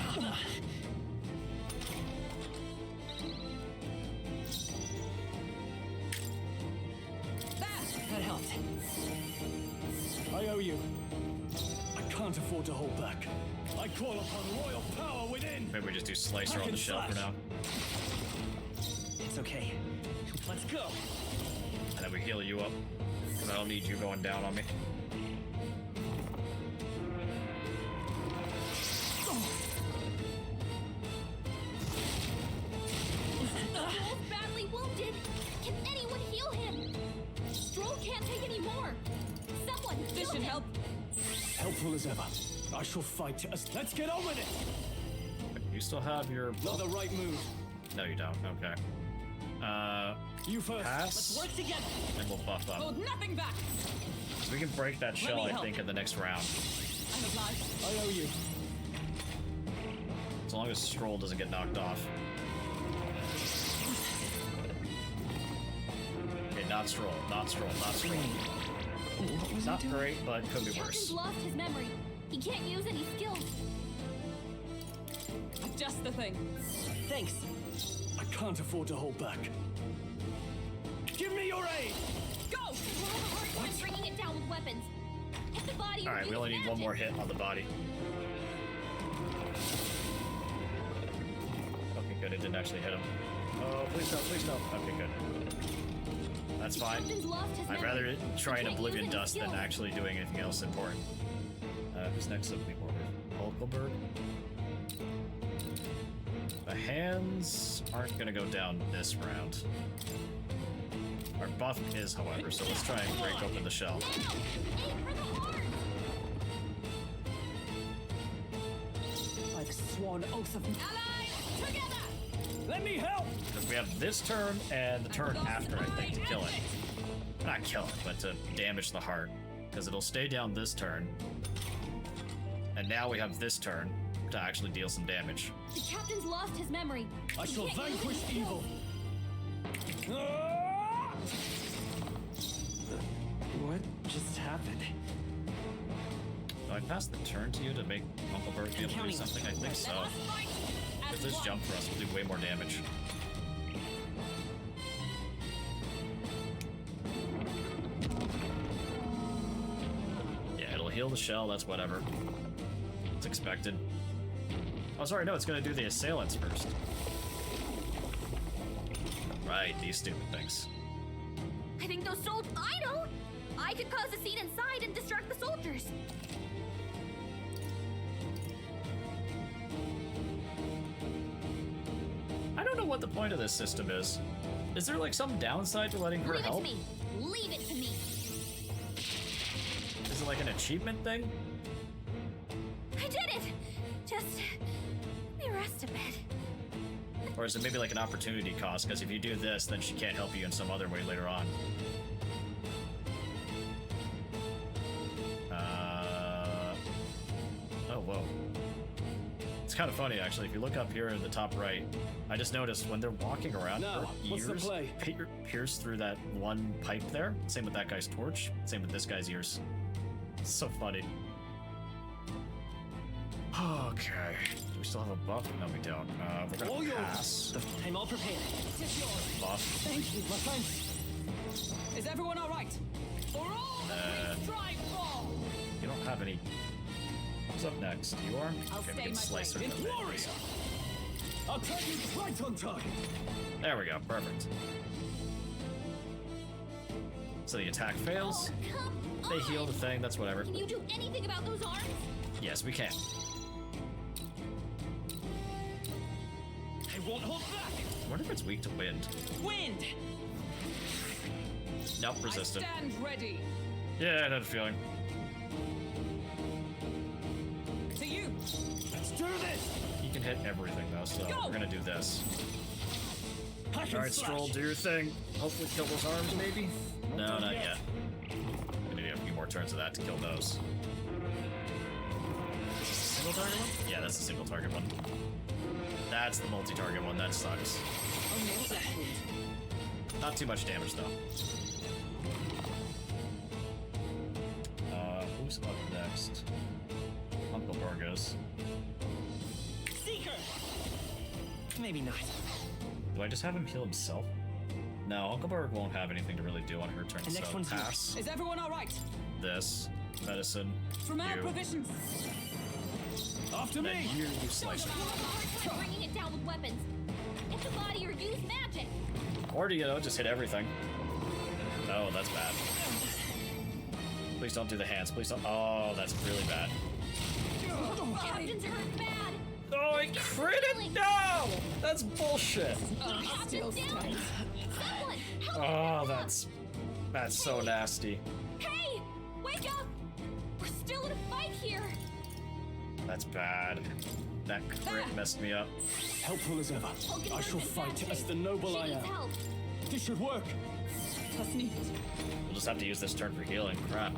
That helped. I owe you. I can't afford to hold back. I call upon royal power within. Maybe we just do Slicer on the shell for now. It's okay. Let's go. And then we heal you up. Because I don't need you going down on me. Stroll's badly wounded. Can anyone heal him? Stroll can't take any more. Someone This heal should him. help. Helpful as ever. I shall fight as. Let's get on with it. You still have your... Not the right move. No, you don't. Okay. You first. Pass. Let's work together. And we'll buff up. Hold nothing back. So we can break that shell, I think, in the next round. I'm obliged. I owe you. As long as Stroll doesn't get knocked off. Okay, not Stroll, not Stroll, not Stroll. Not great, but could be Captain's worse. lost his memory. He can't use any skills. Just the thing. Thanks. I can't afford to hold back. Give me your aid. Go! We'll have a hard time bringing it down with weapons. If the body Alright, we only need one more hit on the body. Okay, good, it didn't actually hit him. Oh, please no, please no. Okay, good. That's fine. Captain's lost his I'd memory. rather try and He can't Oblivion use any Dust than skills. actually doing anything else important. Who's next up? Hulkelberg? The hands aren't gonna go down this round. Our buff is, however, so let's try and break open the shell. Now! Aim for the heart! By the sworn oath of... Allies, together! Let me help. Because we have this turn and the turn after, I think, to kill it. Not kill it, but to damage the heart. Because it'll stay down this turn. And now we have this turn to actually deal some damage. The captain's lost his memory. I He shall can't use vanquish any evil. skills. What just happened? Do I pass the turn to you to make Hulkelberg be able to do something? I think so. Let us fight If this jump thrust will do way more damage. Yeah, it'll heal the shell, that's whatever. It's expected. Oh, sorry, no, it's gonna do the assailants first. Right, these stupid things. I think those soldiers. I know! I could cause a scene inside and distract the soldiers. I don't know what the point of this system is. Is there like some downside to letting her Leave help? it to me. Leave it to me. Is it like an achievement thing? I did it! Just let me rest a bit. Or is it maybe like an opportunity cost? Because if you do this, then she can't help you in some other way later on. Oh, whoa. It's kind of funny, actually. If you look up here in the top right, I just noticed when they're walking around, Now, her what's the ears play? pierce through that one pipe there. Same with that guy's torch. Same with this guy's ears. It's so funny. Okay. Do we still have a buff? No, we don't. We're All gonna yours. pass. I'm all prepared. It's yours. Buff. Thank you. My thanks. Is everyone all right? For all the strive for. You don't have any. Who's up next? You are? I'll Okay, we stay can my slice her. blade. from there. Warrior. I'll tell you right on target. There we go. Perfect. So the attack fails. Oh, come They on. heal the thing. That's whatever. Can you do anything about those arms? Yes, we can. I won't hold back. I wonder if it's weak to wind. Wind. Nope, resistant. I stand ready. Yeah, I had a feeling. To you. Let's do this. You can hit everything though, so we're gonna do this. I can Alright, slash. Stroll, do your thing. Hopefully kill those arms, maybe? No, not yet. Gonna need a few more turns of that to kill those. Is this a single target one? Yeah, that's a single target one. That's the multi-target one, that sucks. Not too much damage though. Who's up next? Uncle Burgos. Seeker. Maybe not. Do I just have him heal himself? No, Uncle Berg won't have anything to really do on her turn, The next so one's yours. pass. Is everyone all right? This. Medicine. From our You. provisions. After Then me! you slice her. Have a hard time bringing it down with weapons. Hit the body or use magic. Or do you know, just hit everything. Oh, that's bad. Please don't do the hands. Please don't. Oh, that's really bad. Captain's hurt bad. Oh, I critted? No! That's bullshit. Captain's down. Someone, help me. Oh, that's so nasty. Hey, wake up. We're still in a fight here. That's bad. That crit messed me up. Helpful as ever. Hulk I shall is fight magic. as the noble She I needs am. help. This should work. Das nicht. We'll just have to use this turn for healing. Crap.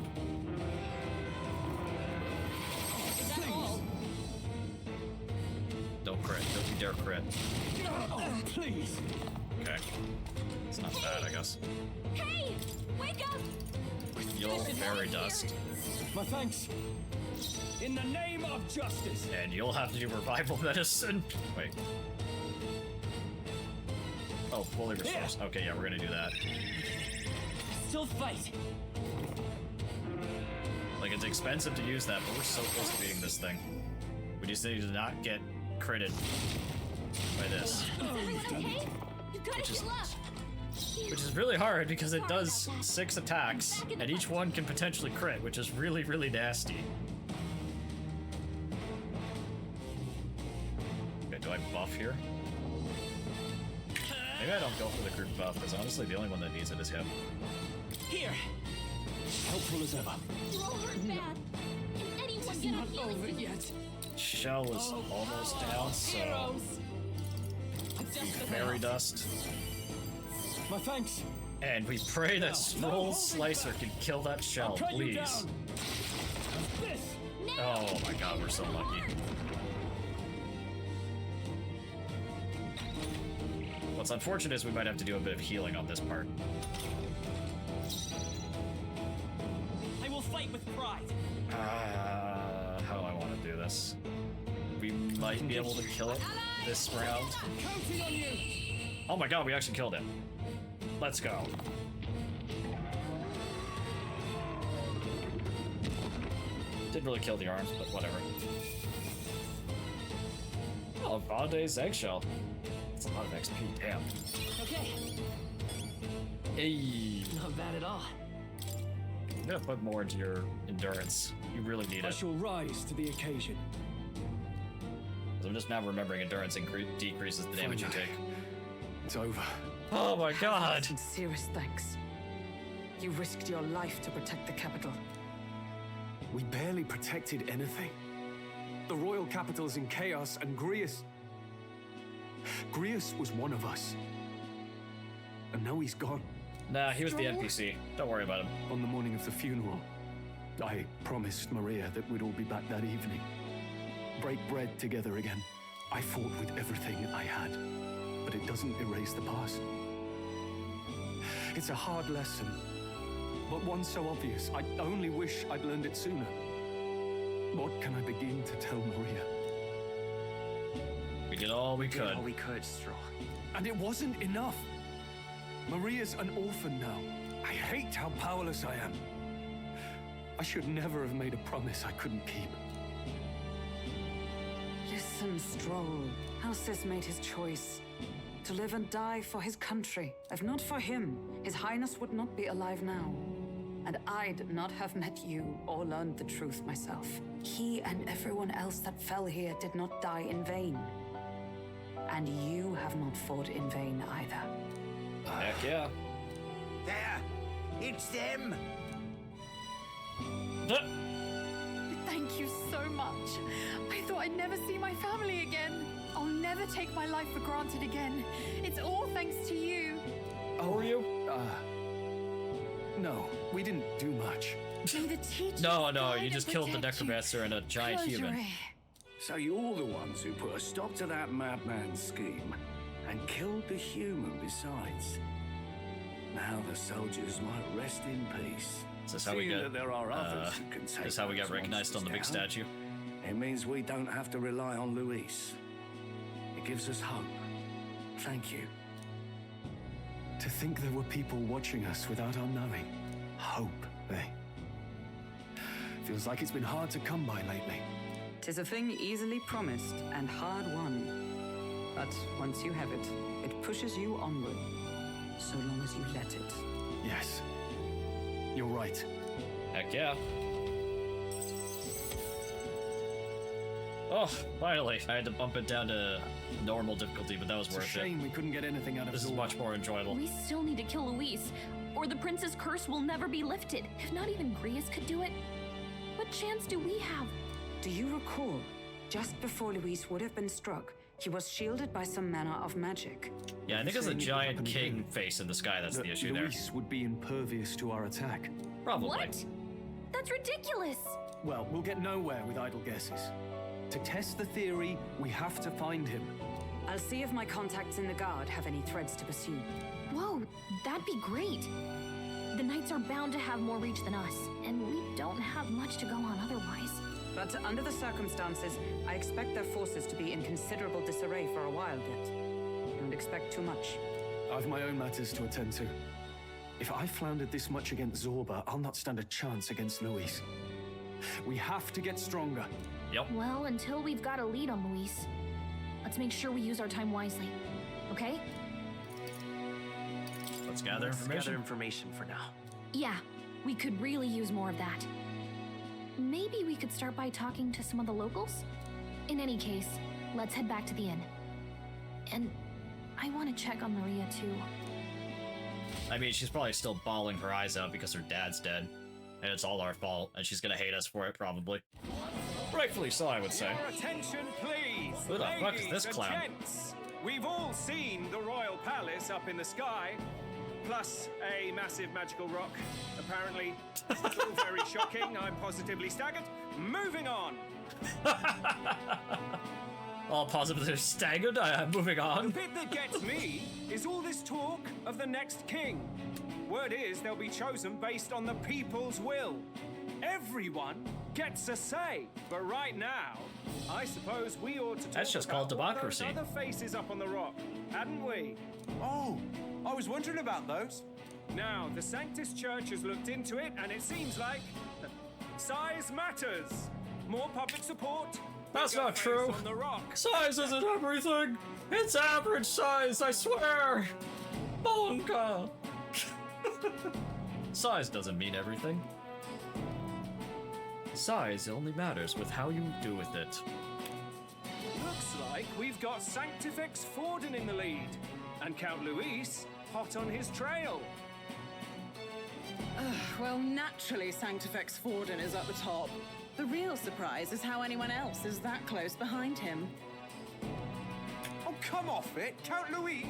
Is that all? Don't crit. Don't you dare crit. Oh, please. Okay. It's not bad, I guess. Hey, wake up. You'll fairy dust. My thanks. In the name of justice. And you'll have to do revival medicine. Wait. Oh, fully restores. Okay, yeah, we're gonna do that. Still fight. Like, it's expensive to use that, but we're so close to beating this thing. We just need to not get critted by this. Is everyone okay? You gotta Which is- heal up. Which is really hard because it does 6 attacks, and each one can potentially crit, which is really, really nasty. Okay, do I buff here? Maybe I don't go for the group buff, because honestly the only one that needs it is him. Here. Helpful as ever. You're all hurt bad. Can anyone get a healing to you? Shell is almost down, so fairy dust. My thanks. And we pray that Stroll Slicer can kill that shell, Cut you please. down. This. Oh my god, we're so lucky. What's unfortunate is we might have to do a bit of healing on this part. I will fight with pride. How do I want to do this? We might be able to kill it. this round. Counting on you! Oh my god, we actually killed him. Let's go. Didn't really kill the arms, but whatever. Oh, Vonde's eggshell. That's a lot of XP, damn. Okay, Hey. not bad at all. I'm gonna put more into your endurance. You really need I it. shall rise to the occasion. 'Cause I'm just now remembering endurance decreases the damage you Finally. take. It's over. Oh my god! Sincerest thanks. You risked your life to protect the capital. We barely protected anything. The royal capital's in chaos, and Grius was one of us. And now he's gone. Nah, he was the Stroll? NPC. Don't worry about him. On the morning of the funeral, I promised Maria that we'd all be back that evening. Break bread together again. I fought with everything I had, but it doesn't erase the past. It's a hard lesson, but one so obvious. I only wish I'd learned it sooner. What can I begin to tell Maria? We did all we Did could. all we could, Stroll. And it wasn't enough. Maria's an orphan now. I hate how powerless I am. I should never have made a promise I couldn't keep. Listen, Stroll. Alcest made his choice. To live and die for his country. If not for him, His Highness would not be alive now. And I'd not have met you or learned the truth myself. He and everyone else that fell here did not die in vain. And you have not fought in vain either. Heck yeah. There! It's them! Thank you so much. I thought I'd never see my family again. I'll never take my life for granted again. It's all thanks to you. How are you? No, we didn't do much. May the teachers No, guide you and just killed the protect you. Necromancer and a giant Close your human. ear. So you're the ones who put a stop to that madman's scheme and killed the human besides. Now the soldiers might rest in peace. Is this how we Seeing get? that there are others who can take Is this how we got those recognized on the big monsters down. statue? It means we don't have to rely on Luis. It gives us hope. Thank you. To think there were people watching us without our knowing. Hope, eh? Feels like it's been hard to come by lately. 'Tis a thing easily promised and hard won. But once you have it, it pushes you onward. So long as you let it. Yes. You're right. Heck yeah. Oh, finally. I had to bump it down to normal difficulty, but that was It's a worth it. shame we couldn't get anything out of This is Zorba. much more enjoyable. We still need to kill Luis, or the prince's curse will never be lifted. If not even Grius could do it, what chance do we have? Do you recall? Just before Luis would have been struck, he was shielded by some manner of magic. Yeah, I think it's a Saying it giant happened king again. face in the sky that's That the issue there. Luis would be impervious to our attack. Probably. What? That's ridiculous! Well, we'll get nowhere with idle guesses. To test the theory, we have to find him. I'll see if my contacts in the Guard have any threads to pursue. Whoa, that'd be great. The Knights are bound to have more reach than us, and we don't have much to go on otherwise. But under the circumstances, I expect their forces to be in considerable disarray for a while yet. Don't expect too much. I've my own matters to attend to. If I floundered this much against Zorba, I'll not stand a chance against Luis. We have to get stronger. Yep. Well, until we've got a lead on Luis, let's make sure we use our time wisely. Okay? Let's gather Let's information. gather information for now. Yeah, we could really use more of that. Maybe we could start by talking to some of the locals? In any case, let's head back to the inn. And I want to check on Maria too. I mean, she's probably still bawling her eyes out because her dad's dead. And it's all our fault, and she's gonna hate us for it, probably. Rightfully so, I would say. Your attention, please. Who the fuck is Ladies this and clown? gents, we've all seen the royal palace up in the sky, plus a massive magical rock. Apparently, it's all very shocking. I'm positively staggered. Moving on. All positively staggered. I'm moving The on. bit that gets me is all this talk of the next king. Word is they'll be chosen based on the people's will. Everyone gets a say, but right now, I suppose we ought to talk That's just about called all democracy. those other faces up on the rock, hadn't we? Oh, I was wondering about those. Now, the Sanctus Church has looked into it, and it seems like size matters. More public support. That's bigger not face true. On the rock. Size isn't everything. It's average size, I swear. Bonka. Size doesn't mean everything. Size only matters with how you do with it. Looks like we've got Sanctifex Forden in the lead, and Count Luis hot on his trail. Well, naturally, Sanctifex Forden is at the top. The real surprise is how anyone else is that close behind him. Oh, come off it, Count Luis.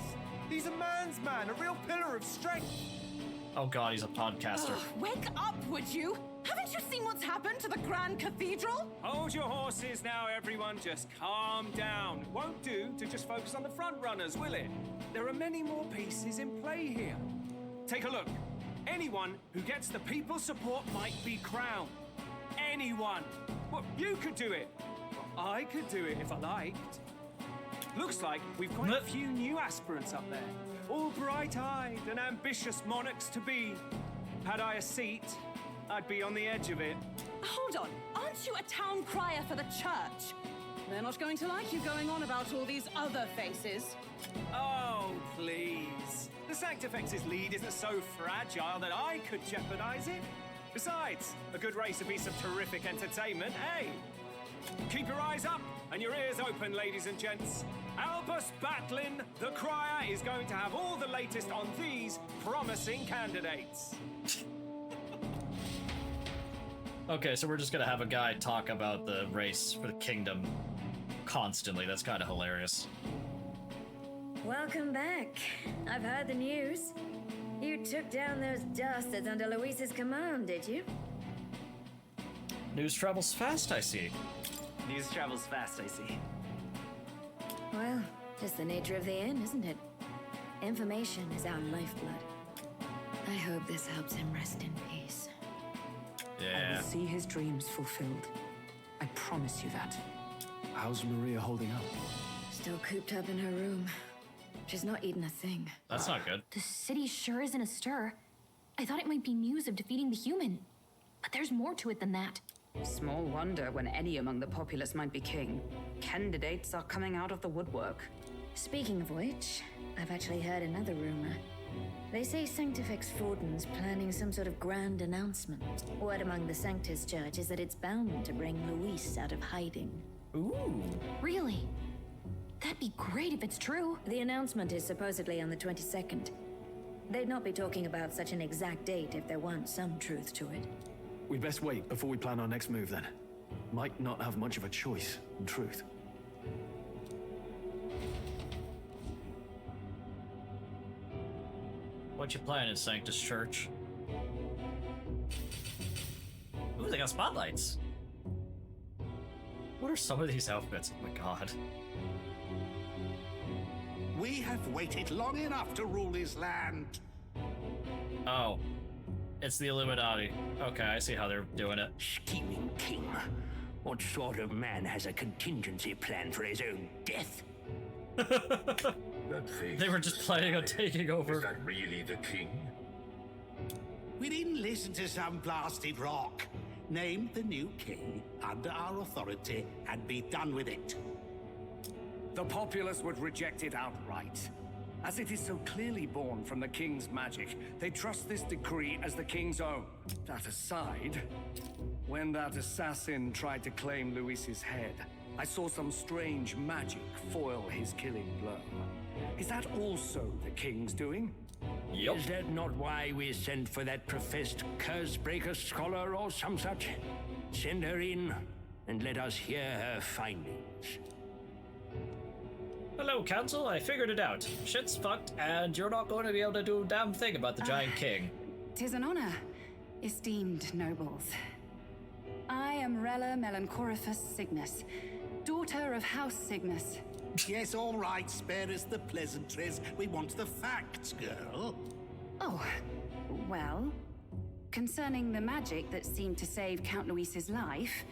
He's a man's man, a real pillar of strength. Oh god, he's a podcaster. Wake up, would you? Haven't you seen what's happened to the Grand Cathedral? Hold your horses now, everyone. Just calm down. Won't do to just focus on the front runners, will it? There are many more pieces in play here. Take a look. Anyone who gets the people's support might be crowned. Anyone. Well, you could do it. Well, I could do it if I liked. Looks like we've quite a few new aspirants up there. All bright-eyed and ambitious monarchs to be. Had I a seat, I'd be on the edge of it. Hold on, aren't you a town crier for the church? They're not going to like you going on about all these other faces. Oh, please. The Sanctifex's lead isn't so fragile that I could jeopardize it. Besides, a good race would be some terrific entertainment, eh? Keep your eyes up and your ears open, ladies and gents. Albus Batlin, the crier, is going to have all the latest on these promising candidates. Okay, so we're just gonna have a guy talk about the race for the kingdom constantly. That's kind of hilarious. Welcome back. I've heard the news. You took down those dastards under Luis's command, did you? News travels fast, I see. News travels fast, I see. Well, just the nature of the inn, isn't it? Information is our lifeblood. I hope this helps him rest in peace. I Yeah. will see his dreams fulfilled. I promise you that. How's Maria holding up? Still cooped up in her room. She's not eaten a thing. That's not good. The city sure is in a stir. I thought it might be news of defeating the human, but there's more to it than that. Small wonder when any among the populace might be king. Candidates are coming out of the woodwork. Speaking of which, I've actually heard another rumor. They say Sanctifex Forden's planning some sort of grand announcement. Word among the Sanctus Church is that it's bound to bring Luis out of hiding. Ooh. Really? That'd be great if it's true. The announcement is supposedly on the 22nd. They'd not be talking about such an exact date if there weren't some truth to it. We'd best wait before we plan our next move then. Might not have much of a choice, in truth. What you planning, Sanctus Church? Ooh, they got spotlights. What are some of these outfits? Oh my god. We have waited long enough to rule this land. Oh. It's the Illuminati. Okay, I see how they're doing it. Scheming king. What sort of man has a contingency plan for his own death? They were just planning on taking over. Is that really the king? We didn't listen to some blasted rock. Name the new king under our authority and be done with it. The populace would reject it outright. As it is so clearly born from the king's magic, they trust this decree as the king's own. That aside, when that assassin tried to claim Luis's head, I saw some strange magic foil his killing blow. Is that also the king's doing? Yep. Is that not why we sent for that professed curse-breaker scholar or some such? Send her in and let us hear her findings. Hello, Council. I figured it out. Shit's fucked, and you're not going to be able to do a damn thing about the Giant King. 'Tis an honor, esteemed nobles. I am Rella Melanchorophus Cygnus, daughter of House Cygnus. Yes, all right, spare us the pleasantries. We want the facts, girl. Oh, well, concerning the magic that seemed to save Count Luis's life,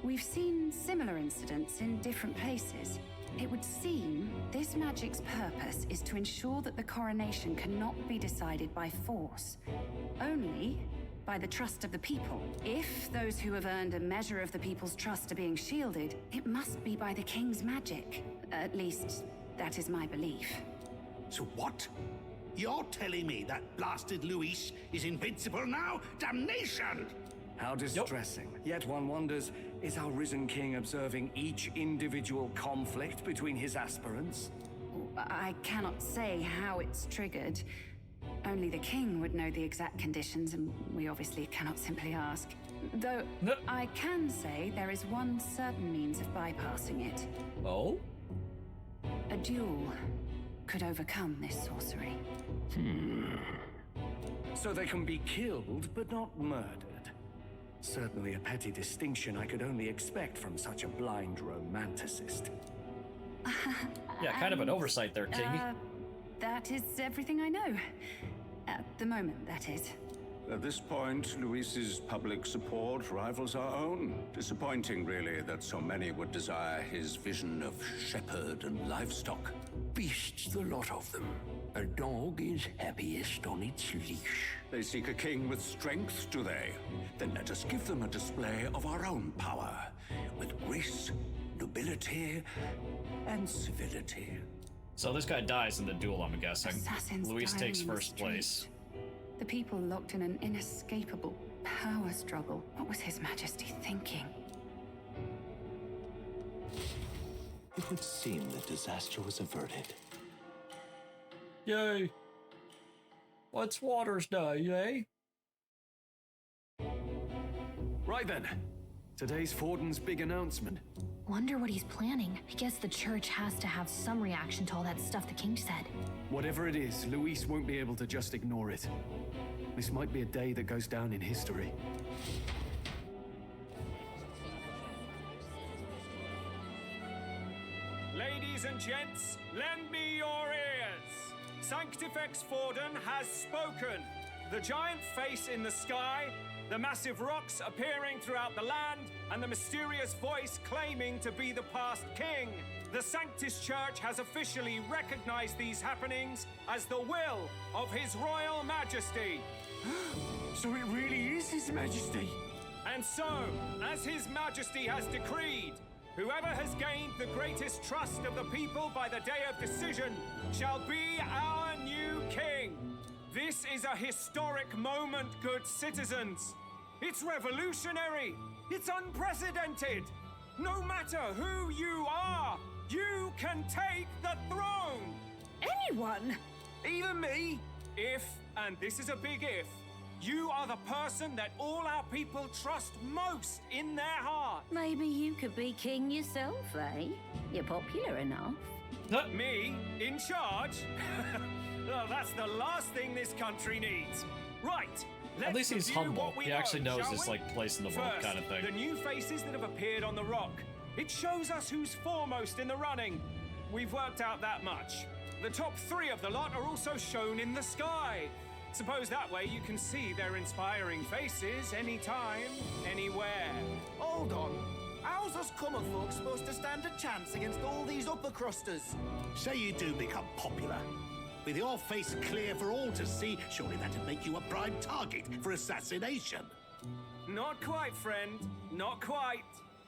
We've seen similar incidents in different places. It would seem this magic's purpose is to ensure that the coronation cannot be decided by force, only by the trust of the people. If those who have earned a measure of the people's trust are being shielded, it must be by the king's magic. At least, that is my belief. So what? You're telling me that blasted Luis is invincible now? Damnation! How distressing. Yet one wonders, is our risen king observing each individual conflict between his aspirants? I cannot say how it's triggered. Only the king would know the exact conditions, and we obviously cannot simply ask. Though, I can say there is one certain means of bypassing it. Oh? A duel could overcome this sorcery. So they can be killed, but not murdered. Certainly a petty distinction I could only expect from such a blind romanticist. Yeah, kind of an oversight there, King. That is everything I know. At the moment, that is. At this point, Luis's public support rivals our own. Disappointing, really, that so many would desire his vision of shepherd and livestock. Beasts, the lot of them. A dog is happiest on its leash. They seek a king with strength, do they? Then let us give them a display of our own power, with grace, nobility, and civility. So this guy dies in the duel, I'm guessing. Assassins Luis dying takes in the first place. The people locked in an inescapable power struggle. What was His Majesty thinking? It would seem the disaster was averted. Yay! What's Waters Day, yay? Right then. Today's Fortin's big announcement. Wonder what he's planning. I guess the church has to have some reaction to all that stuff the king said. Whatever it is, Luis won't be able to just ignore it. This might be a day that goes down in history. Ladies and gents, lend me your ears. Sanctifex Forden has spoken. The giant face in the sky, the massive rocks appearing throughout the land, and the mysterious voice claiming to be the past king. The Sanctus Church has officially recognized these happenings as the will of His Royal Majesty. So it really is His Majesty? And so, as His Majesty has decreed, whoever has gained the greatest trust of the people by the day of decision shall be our new king. This is a historic moment, good citizens. It's revolutionary. It's unprecedented. No matter who you are, you can take the throne. Anyone? Even me? If, and this is a big if, you are the person that all our people trust most in their heart. Maybe you could be king yourself, eh? You're popular enough. Me? In charge? Well, that's the last thing this country needs. Right. At least he's review humble. what we He actually know, knows shall his we? place in the world First, kind of thing. The new faces that have appeared on the rock. It shows us who's foremost in the running. We've worked out that much. The top 3 of the lot are also shown in the sky. Suppose that way you can see their inspiring faces anytime, anywhere. Hold on. How's us common folk supposed to stand a chance against all these upper crusters? Say you do become popular. With your face clear for all to see, surely that'd make you a prime target for assassination. Not quite, friend. Not quite.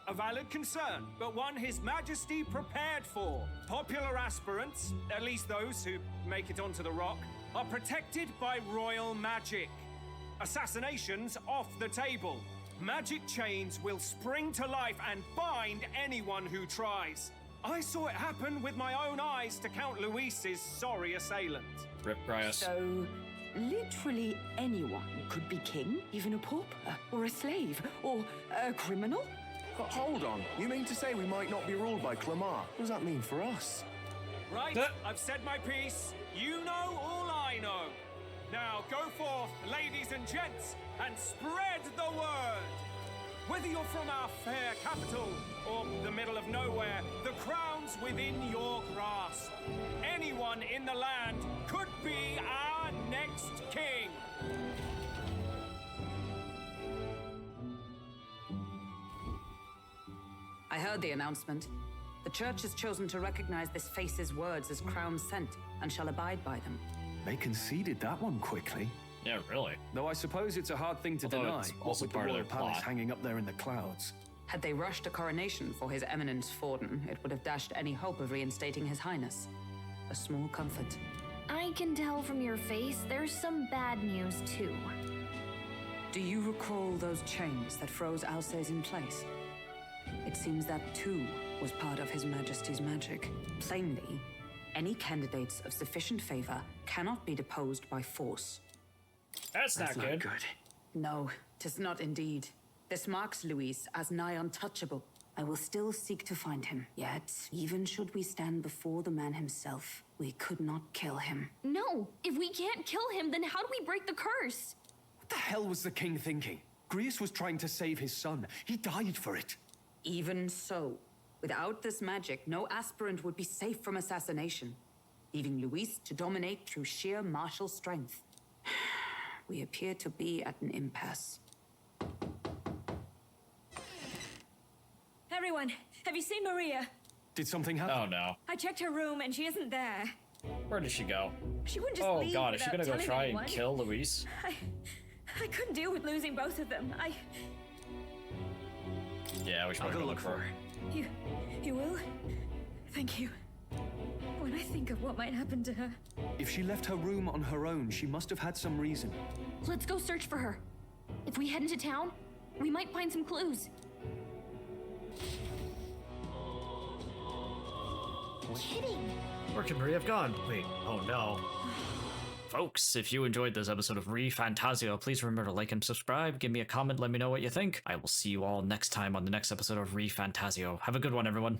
A valid concern, but one His Majesty prepared for. Popular aspirants, at least those who make it onto the rock, are protected by royal magic. Assassinations off the table. Magic chains will spring to life and bind anyone who tries. I saw it happen with my own eyes to Count Luis's sorry assailant. Rip Grias. So, literally anyone could be king? Even a pauper, or a slave, or a criminal? Hold on. You mean to say we might not be ruled by Clamar? What does that mean for us? Right, I've said my piece. You know all I know. Now go forth, ladies and gents, and spread the word. Whether you're from our fair capital or the middle of nowhere, the crown's within your grasp. Anyone in the land could be our next king. I heard the announcement. The church has chosen to recognize this face's words as crown sent and shall abide by them. They conceded that one quickly. Yeah, really. Though I suppose it's a hard thing to Although deny, it's what also with part the of royal their palace plot. hanging up there in the clouds. Had they rushed a coronation for His Eminence Forden, it would have dashed any hope of reinstating His Highness. A small comfort. I can tell from your face there's some bad news too. Do you recall those chains that froze Alces in place? It seems that too was part of His Majesty's magic. Plainly, any candidates of sufficient favor cannot be deposed by force. That's not good. No, 'tis not indeed. This marks Luis as nigh untouchable. I will still seek to find him. Yet, even should we stand before the man himself, we could not kill him. No, if we can't kill him, then how do we break the curse? What the hell was the king thinking? Grius was trying to save his son. He died for it. Even so, without this magic, no aspirant would be safe from assassination, leaving Luis to dominate through sheer martial strength. We appear to be at an impasse. Everyone, have you seen Maria? Did something happen? Oh no. I checked her room and she isn't there. Where did she go? She wouldn't just Oh leave god, is she without gonna go telling try anyone. and kill Luis? I couldn't deal with losing both of them. Yeah, we should I'll probably go go look for her. You will? Thank you. When I think of what might happen to her. If she left her room on her own, she must have had some reason. Let's go search for her. If we head into town, we might find some clues. Kidding. Where can Maria have gone? Wait, oh no. Folks, if you enjoyed this episode of Refantazio, please remember to like and subscribe, give me a comment, let me know what you think. I will see you all next time on the next episode of Refantazio. Have a good one, everyone.